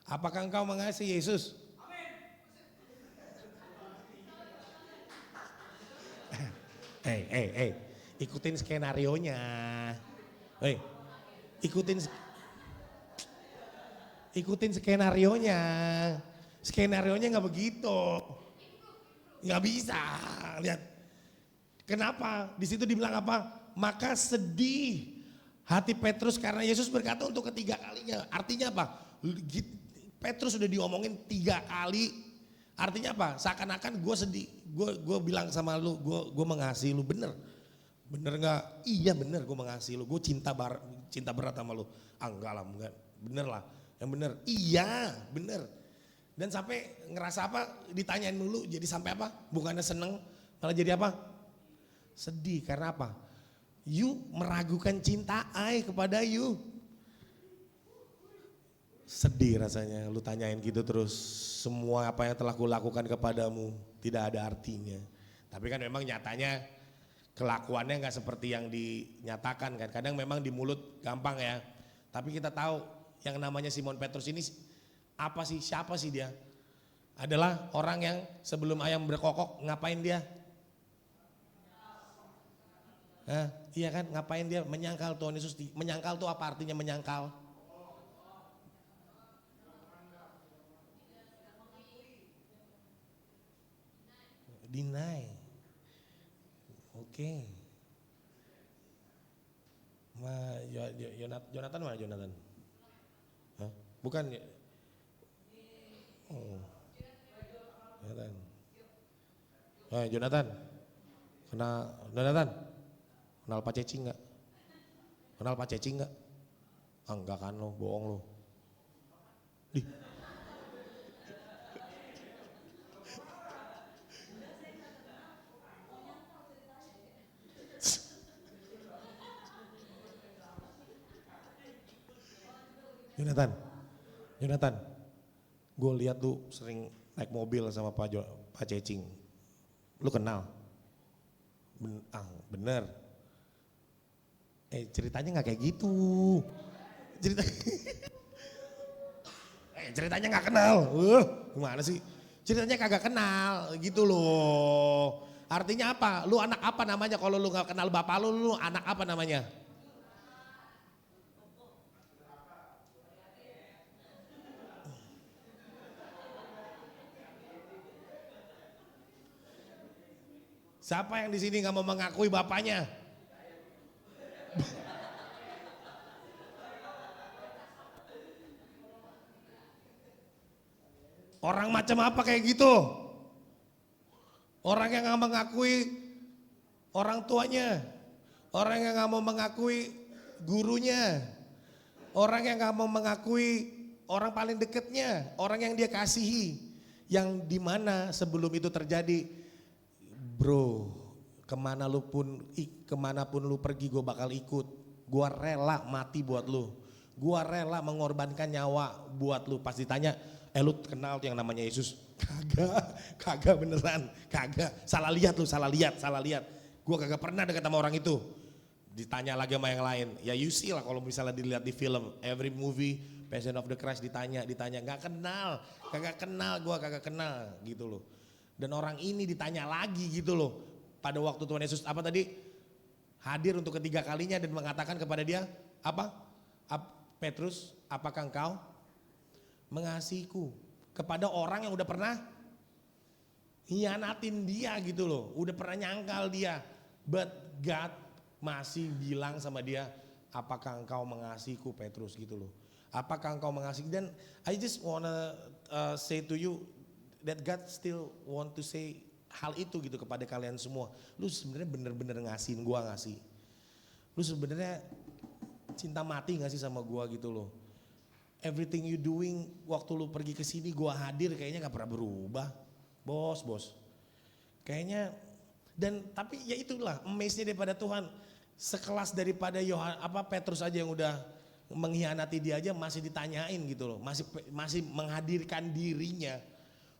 apakah engkau mengasihi Yesus? Amin. Ikutin skenarionya. Ikutin skenarionya. Skenarionya nggak begitu. Nggak bisa. Lihat. Kenapa? Di situ dibilang apa? Maka sedih hati Petrus karena Yesus berkata untuk ketiga kalinya. Artinya apa? Petrus sudah diomongin 3 kali. Artinya apa? Seakan-akan gue sedih. Gue bilang sama lu, gue mengasihi lu, bener. Bener nggak? Iya bener, gue mengasihi lu. Gue cinta berat sama lu. Enggak lah, enggak. Bener lah. Yang bener. Iya, bener. Dan sampai ngerasa apa? Ditanyain dulu. Jadi sampai apa? Bukannya seneng, malah jadi apa? Sedih. Karena apa? You meragukan cinta I kepada you. Sedih rasanya lu tanyain gitu terus. Semua apa yang telah kulakukan kepadamu tidak ada artinya. Tapi kan memang nyatanya kelakuannya nggak seperti yang dinyatakan kan. Kadang memang di mulut gampang ya. Tapi kita tahu yang namanya Simon Petrus ini apa sih? Siapa sih dia? Adalah orang yang sebelum ayam berkokok ngapain dia? Iya kan, ngapain dia? Menyangkal Tuhan Yesus. Menyangkal tuh apa artinya menyangkal? Deny. Oke. Jonathan mana Jonathan? Hah? Bukan. Oh. Jonathan. Jonathan. Jonathan. Kenal Pak Ceci enggak? Kenal Pak Ceci enggak? Enggak kan lo, bohong lo. Jonathan, gue lihat lu sering naik mobil sama Pak Cecing. Lu kenal? Bener. Ceritanya nggak kayak gitu. Ceritanya nggak kenal. Gimana sih? Ceritanya kagak kenal, gitu loh. Artinya apa? Lu anak apa namanya? Kalau lu nggak kenal bapak lu anak apa namanya? Siapa yang di sini nggak mau mengakui bapaknya? Orang macam apa kayak gitu? Orang yang nggak mengakui orang tuanya, orang yang nggak mau mengakui gurunya, orang yang nggak mau mengakui orang paling dekatnya, orang yang dia kasihi, yang dimana sebelum itu terjadi, bro, kemanapun lu pergi gue bakal ikut, gue rela mati buat lu, gue rela mengorbankan nyawa buat lu. Pas ditanya, lu kenal tuh yang namanya Yesus? Kagak beneran, kagak. Salah lihat. Gue kagak pernah dekat sama orang itu. Ditanya lagi sama yang lain, ya you see lah kalau misalnya dilihat di film, every movie, Passion of the Christ ditanya, kagak kenal gitu loh. Dan orang ini ditanya lagi gitu loh. Pada waktu Tuhan Yesus apa tadi? Hadir untuk ketiga kalinya dan mengatakan kepada dia, apa? Petrus, apakah engkau mengasihiku? Kepada orang yang udah pernah hianatin dia gitu loh. Udah pernah nyangkal dia. But God masih bilang sama dia, apakah engkau mengasihiku Petrus gitu loh. Apakah engkau mengasihi? Dan I just wanna say to you that God still want to say hal itu gitu kepada kalian semua. Lu sebenarnya bener-bener ngasihin gua gak sih? Lu sebenarnya cinta mati gak sih sama gua gitu loh. Everything you doing waktu lu pergi ke sini gua hadir kayaknya gak pernah berubah. Bos. Kayaknya tapi ya itulah amaze-nya daripada Tuhan. Sekelas daripada Petrus aja yang udah mengkhianati dia aja masih ditanyain gitu loh. Masih menghadirkan dirinya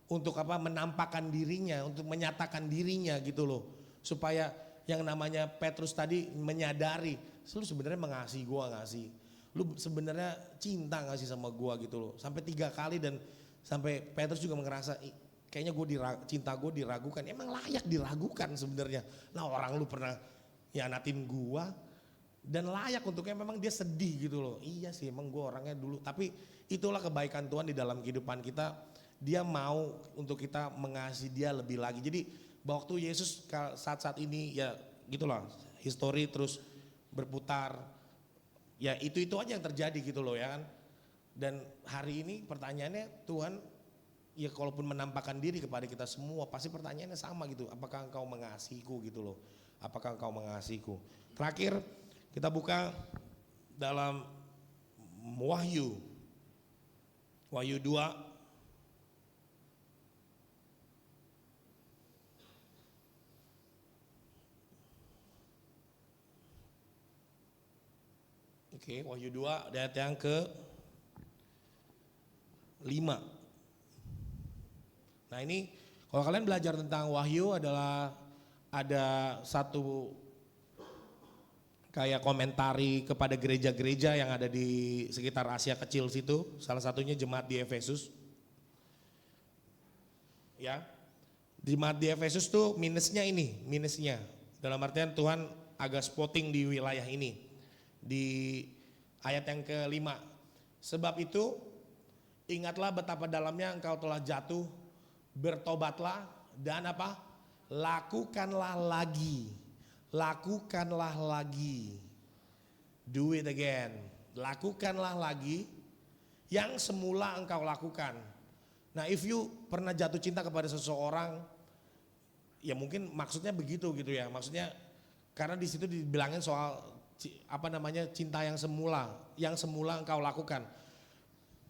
untuk menampakkan dirinya, untuk menyatakan dirinya gitu loh. Supaya yang namanya Petrus tadi menyadari, lu sebenarnya mengasihi gua gak sih? Lu sebenarnya cinta gak sih sama gua gitu loh. Sampai 3 kali dan sampai Petrus juga ngerasa kayaknya cinta gue diragukan. Emang layak diragukan sebenarnya. Nah orang lu pernah hianatin gua dan layak untuknya, memang dia sedih gitu loh. Iya sih emang gue orangnya dulu. Tapi itulah kebaikan Tuhan di dalam kehidupan kita. Dia mau untuk kita mengasihi dia lebih lagi. Jadi waktu Yesus saat-saat ini ya gitulah histori terus berputar. Ya itu aja yang terjadi gitu loh ya kan. Dan hari ini pertanyaannya Tuhan ya kalaupun menampakkan diri kepada kita semua pasti pertanyaannya sama gitu. Apakah engkau mengasihiku gitu loh. Apakah engkau mengasihiku. Terakhir kita buka dalam Wahyu 2. Oke, Wahyu 2 ayat yang ke-5. Nah ini kalau kalian belajar tentang Wahyu adalah ada satu kayak komentari kepada gereja-gereja yang ada di sekitar Asia Kecil situ. Salah satunya jemaat di Efesus. Ya, jemaat di Efesus tuh minusnya. Dalam artian Tuhan agak spotting di wilayah ini. Di ayat yang ke-5. Sebab itu ingatlah betapa dalamnya engkau telah jatuh, bertobatlah dan lakukanlah lagi. Do it again. Lakukanlah lagi yang semula engkau lakukan. Nah, if you pernah jatuh cinta kepada seseorang, ya mungkin maksudnya begitu gitu ya. Maksudnya karena di situ dibilangin soal cinta yang semula engkau lakukan.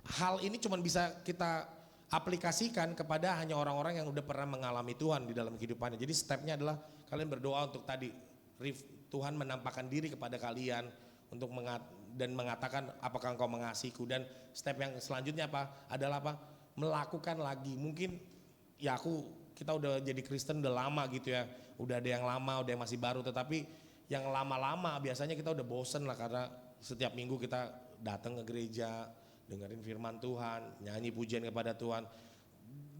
Hal ini cuma bisa kita aplikasikan kepada hanya orang-orang yang udah pernah mengalami Tuhan di dalam kehidupannya. Jadi stepnya adalah kalian berdoa untuk tadi Tuhan menampakkan diri kepada kalian untuk mengatakan apakah engkau mengasihiku, dan step yang selanjutnya adalah melakukan lagi. Mungkin ya kita udah jadi Kristen udah lama gitu ya, udah ada yang lama, udah yang masih baru, tetapi yang lama-lama biasanya kita udah bosen lah karena setiap minggu kita datang ke gereja, dengerin firman Tuhan, nyanyi pujian kepada Tuhan.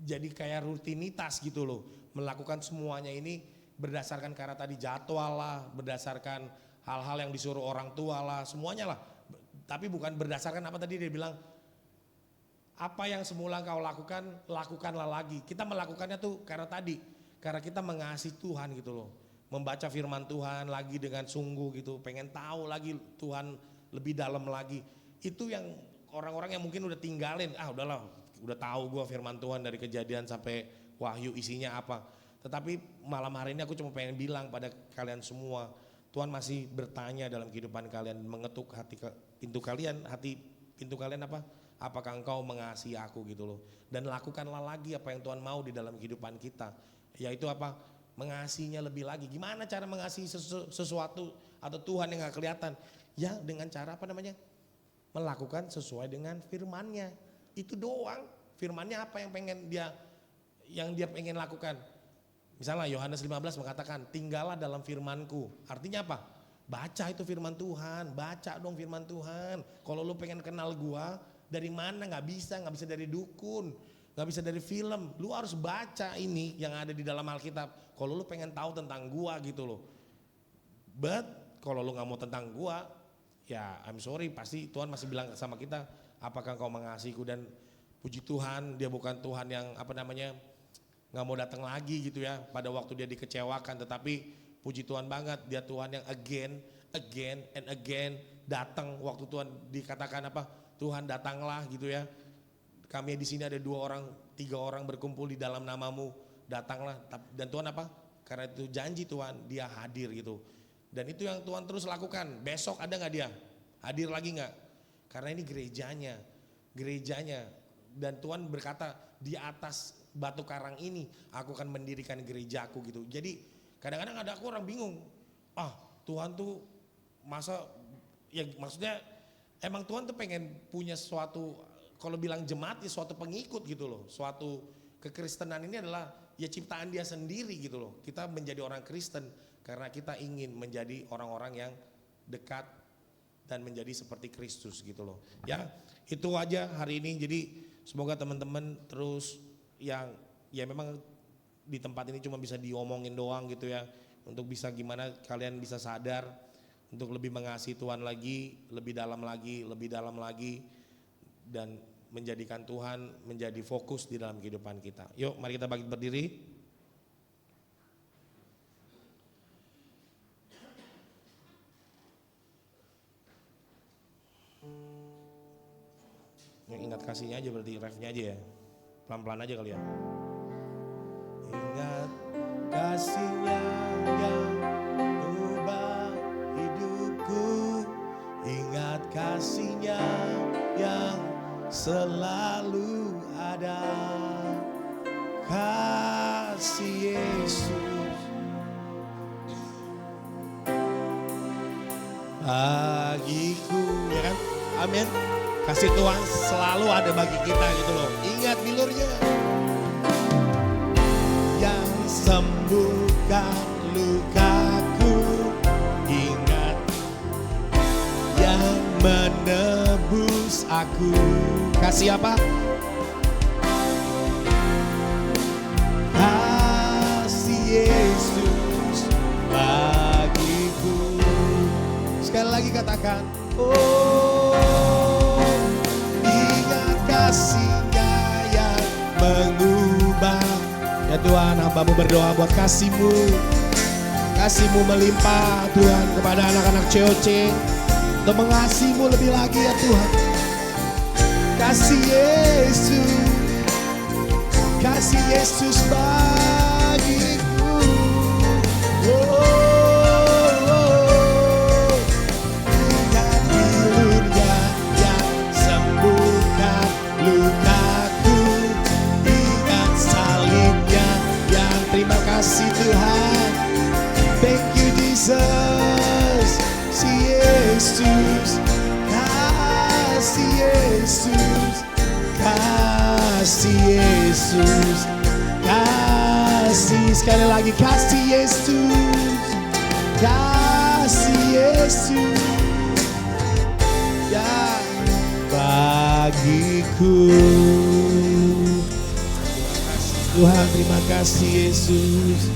Jadi kayak rutinitas gitu loh, melakukan semuanya ini berdasarkan karena tadi jadwal lah, berdasarkan hal-hal yang disuruh orang tua lah, semuanya lah. Tapi bukan berdasarkan tadi dia bilang, apa yang semula kau lakukan, lakukanlah lagi. Kita melakukannya tuh karena kita mengasihi Tuhan gitu loh. Membaca firman Tuhan lagi dengan sungguh gitu, pengen tahu lagi Tuhan lebih dalam lagi. Itu yang orang-orang yang mungkin udah tinggalin, udahlah, udah tahu gue firman Tuhan dari Kejadian sampai Wahyu isinya apa. Tetapi malam hari ini aku cuma pengen bilang pada kalian semua, Tuhan masih bertanya dalam kehidupan kalian, mengetuk pintu kalian apakah engkau mengasihi aku gitu loh. Dan lakukanlah lagi apa yang Tuhan mau di dalam kehidupan kita, yaitu mengasihinya lebih lagi. Gimana cara mengasihi sesuatu atau Tuhan yang gak kelihatan? Ya dengan cara melakukan sesuai dengan firman-Nya. Itu doang. Firman-Nya apa yang dia pengen lakukan. Misalnya Yohanes 15 mengatakan, tinggallah dalam firman-Ku. Artinya apa? Baca itu firman Tuhan, baca dong firman Tuhan. Kalau lu pengen kenal gua, dari mana? Gak bisa dari dukun, gak bisa dari film. Lu harus baca ini yang ada di dalam Alkitab. Kalau lu pengen tahu tentang gua gitu loh. But kalau lu gak mau tentang gua, ya I'm sorry, pasti Tuhan masih bilang sama kita, apakah kau mengasihiku? Dan puji Tuhan, dia bukan Tuhan yang gak mau datang lagi gitu ya pada waktu dia dikecewakan. Tetapi puji Tuhan banget, dia Tuhan yang again and again datang waktu Tuhan dikatakan Tuhan datanglah gitu ya. Kami di sini ada 2 orang, 3 orang berkumpul di dalam namamu, datanglah. Dan Tuhan karena itu janji Tuhan, dia hadir gitu. Dan itu yang Tuhan terus lakukan. Besok ada gak dia? Hadir lagi nggak? Karena ini gerejanya. Dan Tuhan berkata di atas batu karang ini aku akan mendirikan gerejaku gitu. Jadi kadang-kadang ada aku orang bingung. Tuhan tuh masa, ya maksudnya emang Tuhan tuh pengen punya suatu, kalau bilang jemaat ya suatu pengikut gitu loh. Suatu kekristenan ini adalah ya ciptaan dia sendiri gitu loh. Kita menjadi orang Kristen karena kita ingin menjadi orang-orang yang dekat dan menjadi seperti Kristus gitu loh. Ya itu aja hari ini. Jadi semoga teman-teman terus yang ya memang di tempat ini cuma bisa diomongin doang gitu ya. Untuk bisa gimana kalian bisa sadar untuk lebih mengasihi Tuhan lagi, lebih dalam lagi dan menjadikan Tuhan menjadi fokus di dalam kehidupan kita. Yuk mari kita bangkit berdiri. Yang ingat kasihnya aja berarti refnya aja ya. Pelan-pelan aja kali ya. Ingat kasihnya yang ubah hidupku. Ingat kasihnya yang selalu ada. Kasih Yesus bagiku, ya kan? Amin. Kasih Tuhan selalu ada bagi kita gitu loh. Ingat bilurnya yang sembuhkan lukaku. Ingat yang menebus aku. Kasih apa? Kasih Yesus bagiku. Sekali lagi katakan, ingat kasihnya yang mengubah. Ya Tuhan, hamba-Mu berdoa buat kasih-Mu. Kasih-Mu melimpah Tuhan kepada anak-anak COC. Untuk mengasihi-Mu lebih lagi ya Tuhan. Kasih Yesus, kasih Yesus bagiku. Ingat bilurnya yang sembuhkan lukaku. Ingat salibnya yang, terima kasih Tuhan. Thank you Jesus. Si Yesus, kasih Yesus, kasih Yesus, kasih, sekali lagi kasih Yesus, kasih Yesus ya bagiku. Tuhan, terima kasih Yesus.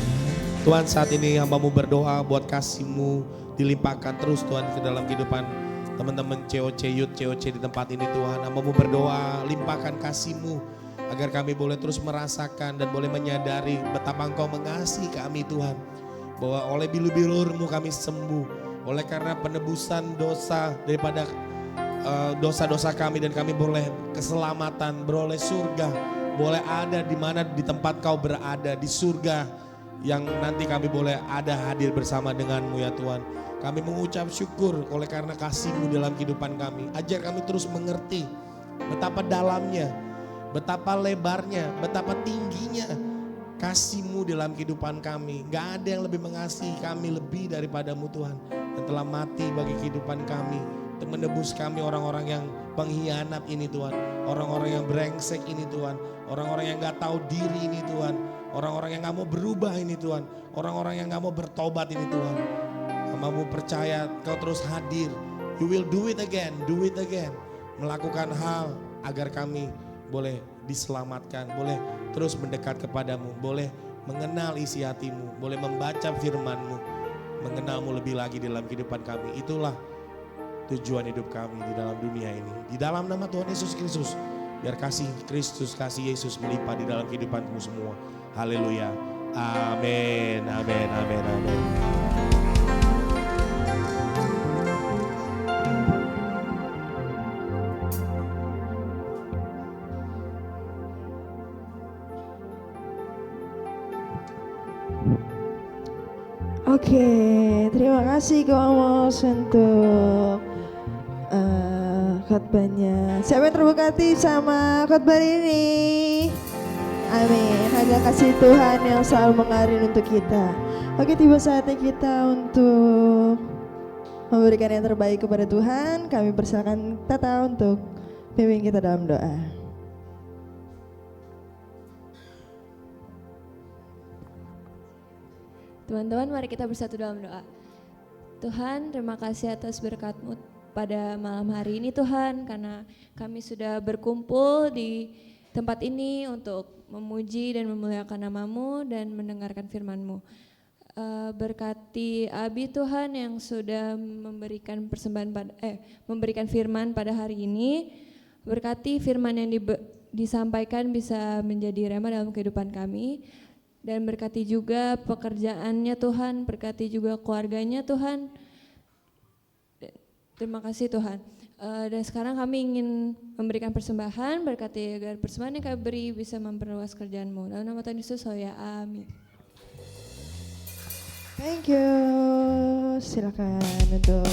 Tuhan, saat ini hamba-Mu berdoa buat kasih-Mu dilimpahkan terus Tuhan ke dalam kehidupan teman-teman COC Youth, COC di tempat ini Tuhan. Hamba-Mu berdoa limpahkan kasih-Mu agar kami boleh terus merasakan dan boleh menyadari betapa Engkau mengasihi kami Tuhan. Bahwa oleh bilur-bilur-Mu kami sembuh, oleh karena penebusan dosa daripada dosa-dosa kami, dan kami boleh keselamatan, beroleh surga, boleh ada di mana di tempat Kau berada di surga, yang nanti kami boleh ada hadir bersama dengan-Mu ya Tuhan. Kami mengucap syukur oleh karena kasih-Mu dalam kehidupan kami. Ajar kami terus mengerti betapa dalamnya, betapa lebarnya, betapa tingginya kasih-Mu dalam kehidupan kami. Gak ada yang lebih mengasihi kami lebih daripada-Mu Tuhan, yang telah mati bagi kehidupan kami, untuk menebus kami orang-orang yang pengkhianat ini Tuhan, orang-orang yang brengsek ini Tuhan, orang-orang yang gak tahu diri ini Tuhan, orang-orang yang gak mau berubah ini Tuhan, orang-orang yang gak mau bertobat ini Tuhan. Hamba-Mu percaya Kau terus hadir. You will do it again, melakukan hal agar kami boleh diselamatkan, boleh terus mendekat kepadamu, boleh mengenal isi hatimu, boleh membaca firman-Mu, mengenal-Mu lebih lagi dalam kehidupan kami. Itulah tujuan hidup kami di dalam dunia ini. Di dalam nama Tuhan Yesus Kristus, biar kasih Kristus, kasih Yesus melimpah di dalam kehidupanmu semua. Haleluya. Amin, amin, amin, amin. Oke, terima kasih Koamos untuk khotbahnya. Siapa yang terberkati sama khotbah ini? Amin. Hanya kasih Tuhan yang selalu mengalir untuk kita. Oke, tiba saatnya kita untuk memberikan yang terbaik kepada Tuhan. Kami persilakan Tata untuk pimpin kita dalam doa. Teman-teman, mari kita bersatu dalam doa. Tuhan, terima kasih atas berkat-Mu pada malam hari ini Tuhan, karena kami sudah berkumpul di tempat ini untuk memuji dan memuliakan nama-Mu dan mendengarkan firman-Mu. Berkati Abi Tuhan yang sudah memberikan memberikan firman pada hari ini. Berkati firman yang disampaikan bisa menjadi rema dalam kehidupan kami. Dan berkati juga pekerjaannya Tuhan, berkati juga keluarganya Tuhan. Terima kasih Tuhan. Dan sekarang kami ingin memberikan persembahan, berkati agar persembahan yang kami beri bisa memperluas kerjaan-Mu. Dalam nama Tuhan Yesus, ya amin. Thank you. Silakan untuk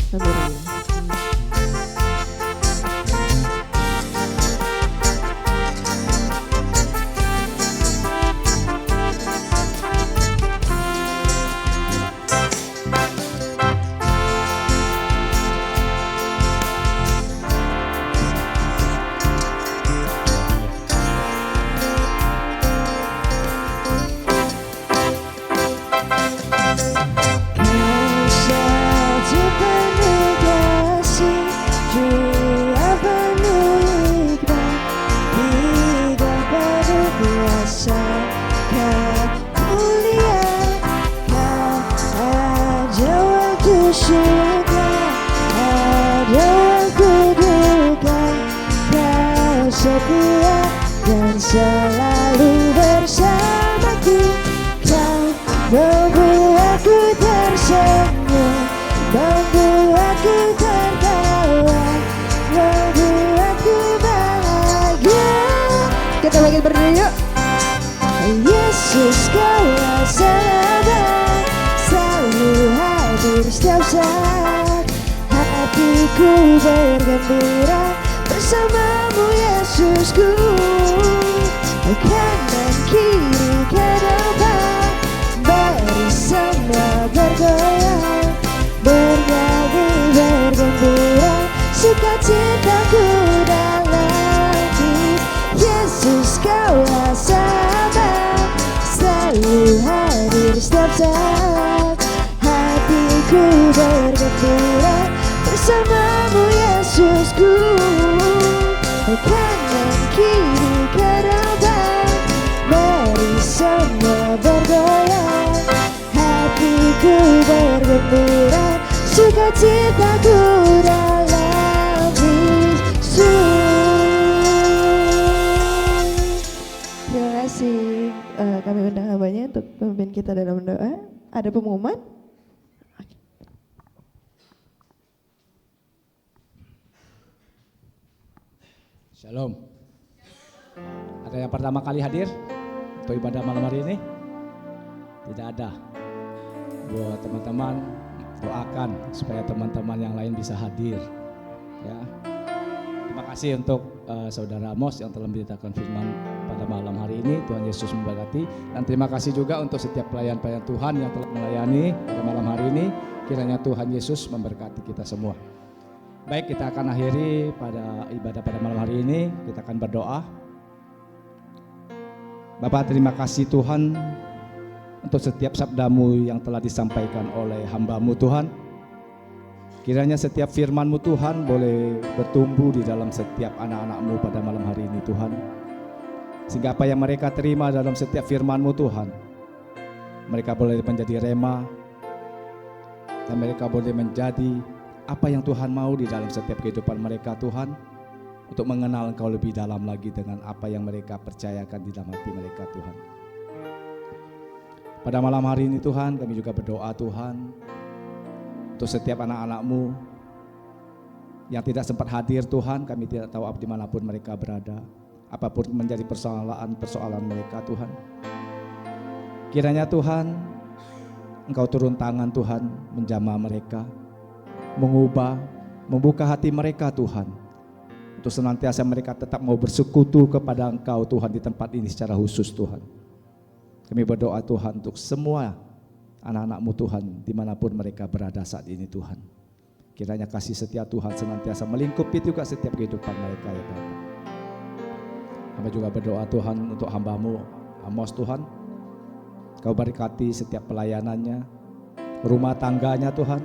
memberi. Setia dan selalu bersamaku, kau membuatku tersenyum, membuatku tertawa, membuatku bahagia. Kita bagi berdiri yuk. Yesus kaulah sahabat, selalu hadir setiap saat. Hatiku bergembira bersamamu Yesusku, kanan kiri ke depan, beri semua bergoyang, bernyanyi bergembira, sukacitaku dalam hidup. Yesus kaulah sahabat, selalu hadir setiap saat. Hatiku bergembira bersamamu Yesusku, kanan kiri ke depan, beri semua bergoyang, hatiku bergembira, sukacitaku dalam Yesus. Terima kasih. Kami undang abahnya untuk memimpin kita dalam doa. Ada pengumuman? Shalom. Ada yang pertama kali hadir untuk ibadah malam hari ini? Tidak ada. Buat teman-teman, doakan supaya teman-teman yang lain bisa hadir. Ya. Terima kasih untuk Saudara Amos yang telah memberitakan firman pada malam hari ini. Tuhan Yesus memberkati. Dan terima kasih juga untuk setiap pelayan-pelayan Tuhan yang telah melayani pada malam hari ini. Kiranya Tuhan Yesus memberkati kita semua. Baik, kita akan akhiri pada ibadah pada malam hari ini. Kita akan berdoa. Bapak, terima kasih Tuhan untuk setiap sabda-Mu yang telah disampaikan oleh hamba-Mu Tuhan. Kiranya setiap firman-Mu Tuhan boleh bertumbuh di dalam setiap anak-anak-Mu pada malam hari ini Tuhan. Sehingga apa yang mereka terima dalam setiap firman-Mu Tuhan, mereka boleh menjadi rema, dan mereka boleh menjadi apa yang Tuhan mau di dalam setiap kehidupan mereka Tuhan, untuk mengenal Engkau lebih dalam lagi dengan apa yang mereka percayakan di dalam hati mereka Tuhan. Pada malam hari ini Tuhan, kami juga berdoa Tuhan untuk setiap anak-anak-Mu yang tidak sempat hadir Tuhan. Kami tidak tahu dimanapun mereka berada, apapun menjadi persoalan mereka Tuhan. Kiranya Tuhan, Engkau turun tangan Tuhan, menjamah mereka, mengubah membuka hati mereka Tuhan, untuk senantiasa mereka tetap mau bersekutu kepada Engkau Tuhan di tempat ini secara khusus Tuhan. Kami berdoa Tuhan untuk semua anak-anak-Mu Tuhan dimanapun mereka berada saat ini Tuhan. Kiranya kasih setia Tuhan senantiasa melingkupi juga setiap kehidupan mereka ya Bapa. Kami juga berdoa Tuhan untuk hamba-Mu Amos Tuhan. Kau berkati setiap pelayanannya, rumah tangganya Tuhan,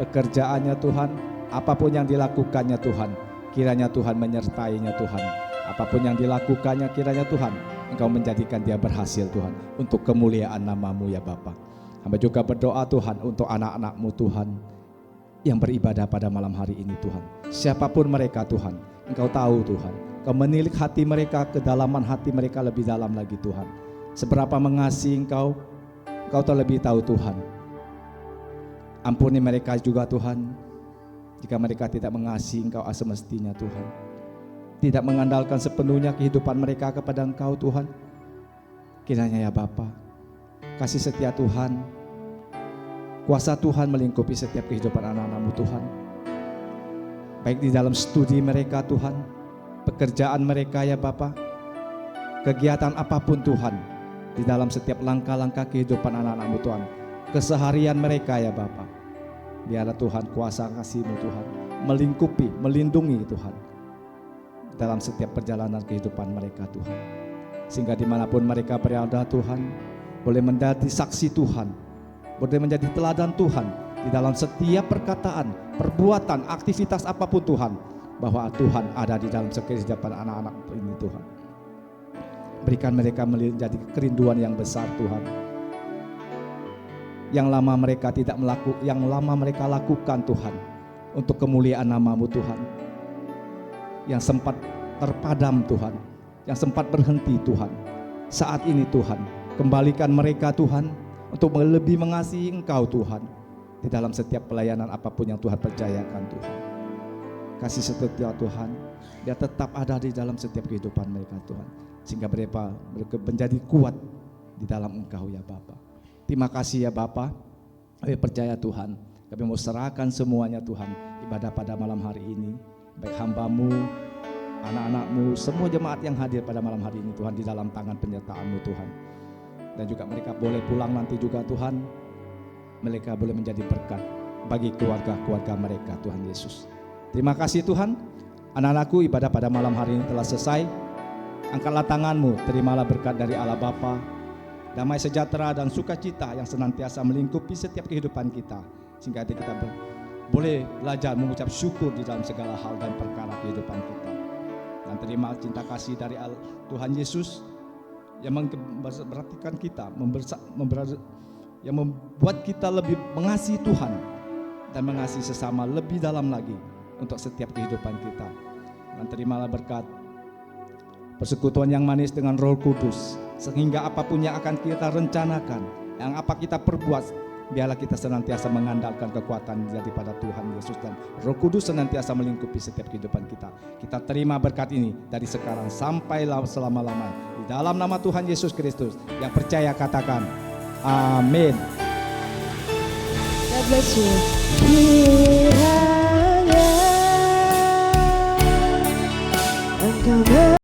pekerjaannya Tuhan, apapun yang dilakukannya Tuhan, kiranya Tuhan menyertainya Tuhan. Apapun yang dilakukannya kiranya Tuhan, Engkau menjadikan dia berhasil Tuhan, untuk kemuliaan nama-Mu ya Bapa. Hamba juga berdoa Tuhan untuk anak-anak-Mu Tuhan, yang beribadah pada malam hari ini Tuhan. Siapapun mereka Tuhan, Engkau tahu Tuhan. Engkau menilik hati mereka, kedalaman hati mereka lebih dalam lagi Tuhan. Seberapa mengasihi Engkau, Engkau terlebih tahu Tuhan. Ampuni mereka juga Tuhan, jika mereka tidak mengasihi Engkau semestinya Tuhan. Tidak mengandalkan sepenuhnya kehidupan mereka kepada Engkau Tuhan. Kiranya ya Bapa, kasih setia Tuhan, kuasa Tuhan melingkupi setiap kehidupan anak-anak-Mu Tuhan. Baik di dalam studi mereka Tuhan, pekerjaan mereka ya Bapa, kegiatan apapun Tuhan, di dalam setiap langkah-langkah kehidupan anak-anak-Mu Tuhan, keseharian mereka ya Bapa. Biarlah Tuhan kuasa kasih-Mu Tuhan melingkupi, melindungi Tuhan dalam setiap perjalanan kehidupan mereka Tuhan. Sehingga dimanapun mereka berada Tuhan, boleh menjadi saksi Tuhan, boleh menjadi teladan Tuhan di dalam setiap perkataan, perbuatan, aktivitas apapun Tuhan, bahwa Tuhan ada di dalam kehidupan anak-anak ini Tuhan. Berikan mereka menjadi kerinduan yang besar Tuhan, yang lama mereka tidak melakukan, yang lama mereka lakukan Tuhan, untuk kemuliaan nama-Mu Tuhan, yang sempat terpadam Tuhan, yang sempat berhenti Tuhan. Saat ini Tuhan, kembalikan mereka Tuhan, untuk lebih mengasihi Engkau Tuhan, di dalam setiap pelayanan apapun yang Tuhan percayakan Tuhan. Kasih setia Tuhan, dia tetap ada di dalam setiap kehidupan mereka Tuhan, sehingga mereka menjadi kuat di dalam Engkau ya Bapa. Terima kasih ya Bapa. Kami percaya Tuhan, kami mau serahkan semuanya Tuhan, ibadah pada malam hari ini, baik hamba-Mu, anak-anak-Mu, semua jemaat yang hadir pada malam hari ini Tuhan, di dalam tangan penyertaan-Mu Tuhan. Dan juga mereka boleh pulang nanti juga Tuhan, mereka boleh menjadi berkat bagi keluarga-keluarga mereka Tuhan Yesus. Terima kasih Tuhan. Anak-anakku, ibadah pada malam hari ini telah selesai. Angkatlah tanganmu, terimalah berkat dari Allah Bapa, damai sejahtera dan sukacita yang senantiasa melingkupi setiap kehidupan kita, sehingga kita boleh belajar mengucap syukur di dalam segala hal dan perkara kehidupan kita. Dan terima cinta kasih dari Tuhan Yesus yang memperhatikan kita, yang membuat kita lebih mengasihi Tuhan dan mengasihi sesama lebih dalam lagi untuk setiap kehidupan kita. Dan terimalah berkat persekutuan yang manis dengan Roh Kudus, sehingga apapun yang akan kita rencanakan, yang apa kita perbuat, biarlah kita senantiasa mengandalkan kekuatan daripada Tuhan Yesus, dan Roh Kudus senantiasa melingkupi setiap kehidupan kita. Kita terima berkat ini dari sekarang sampai selama-lamanya. Di dalam nama Tuhan Yesus Kristus, yang percaya katakan amin. God bless you. Kiranya Engkau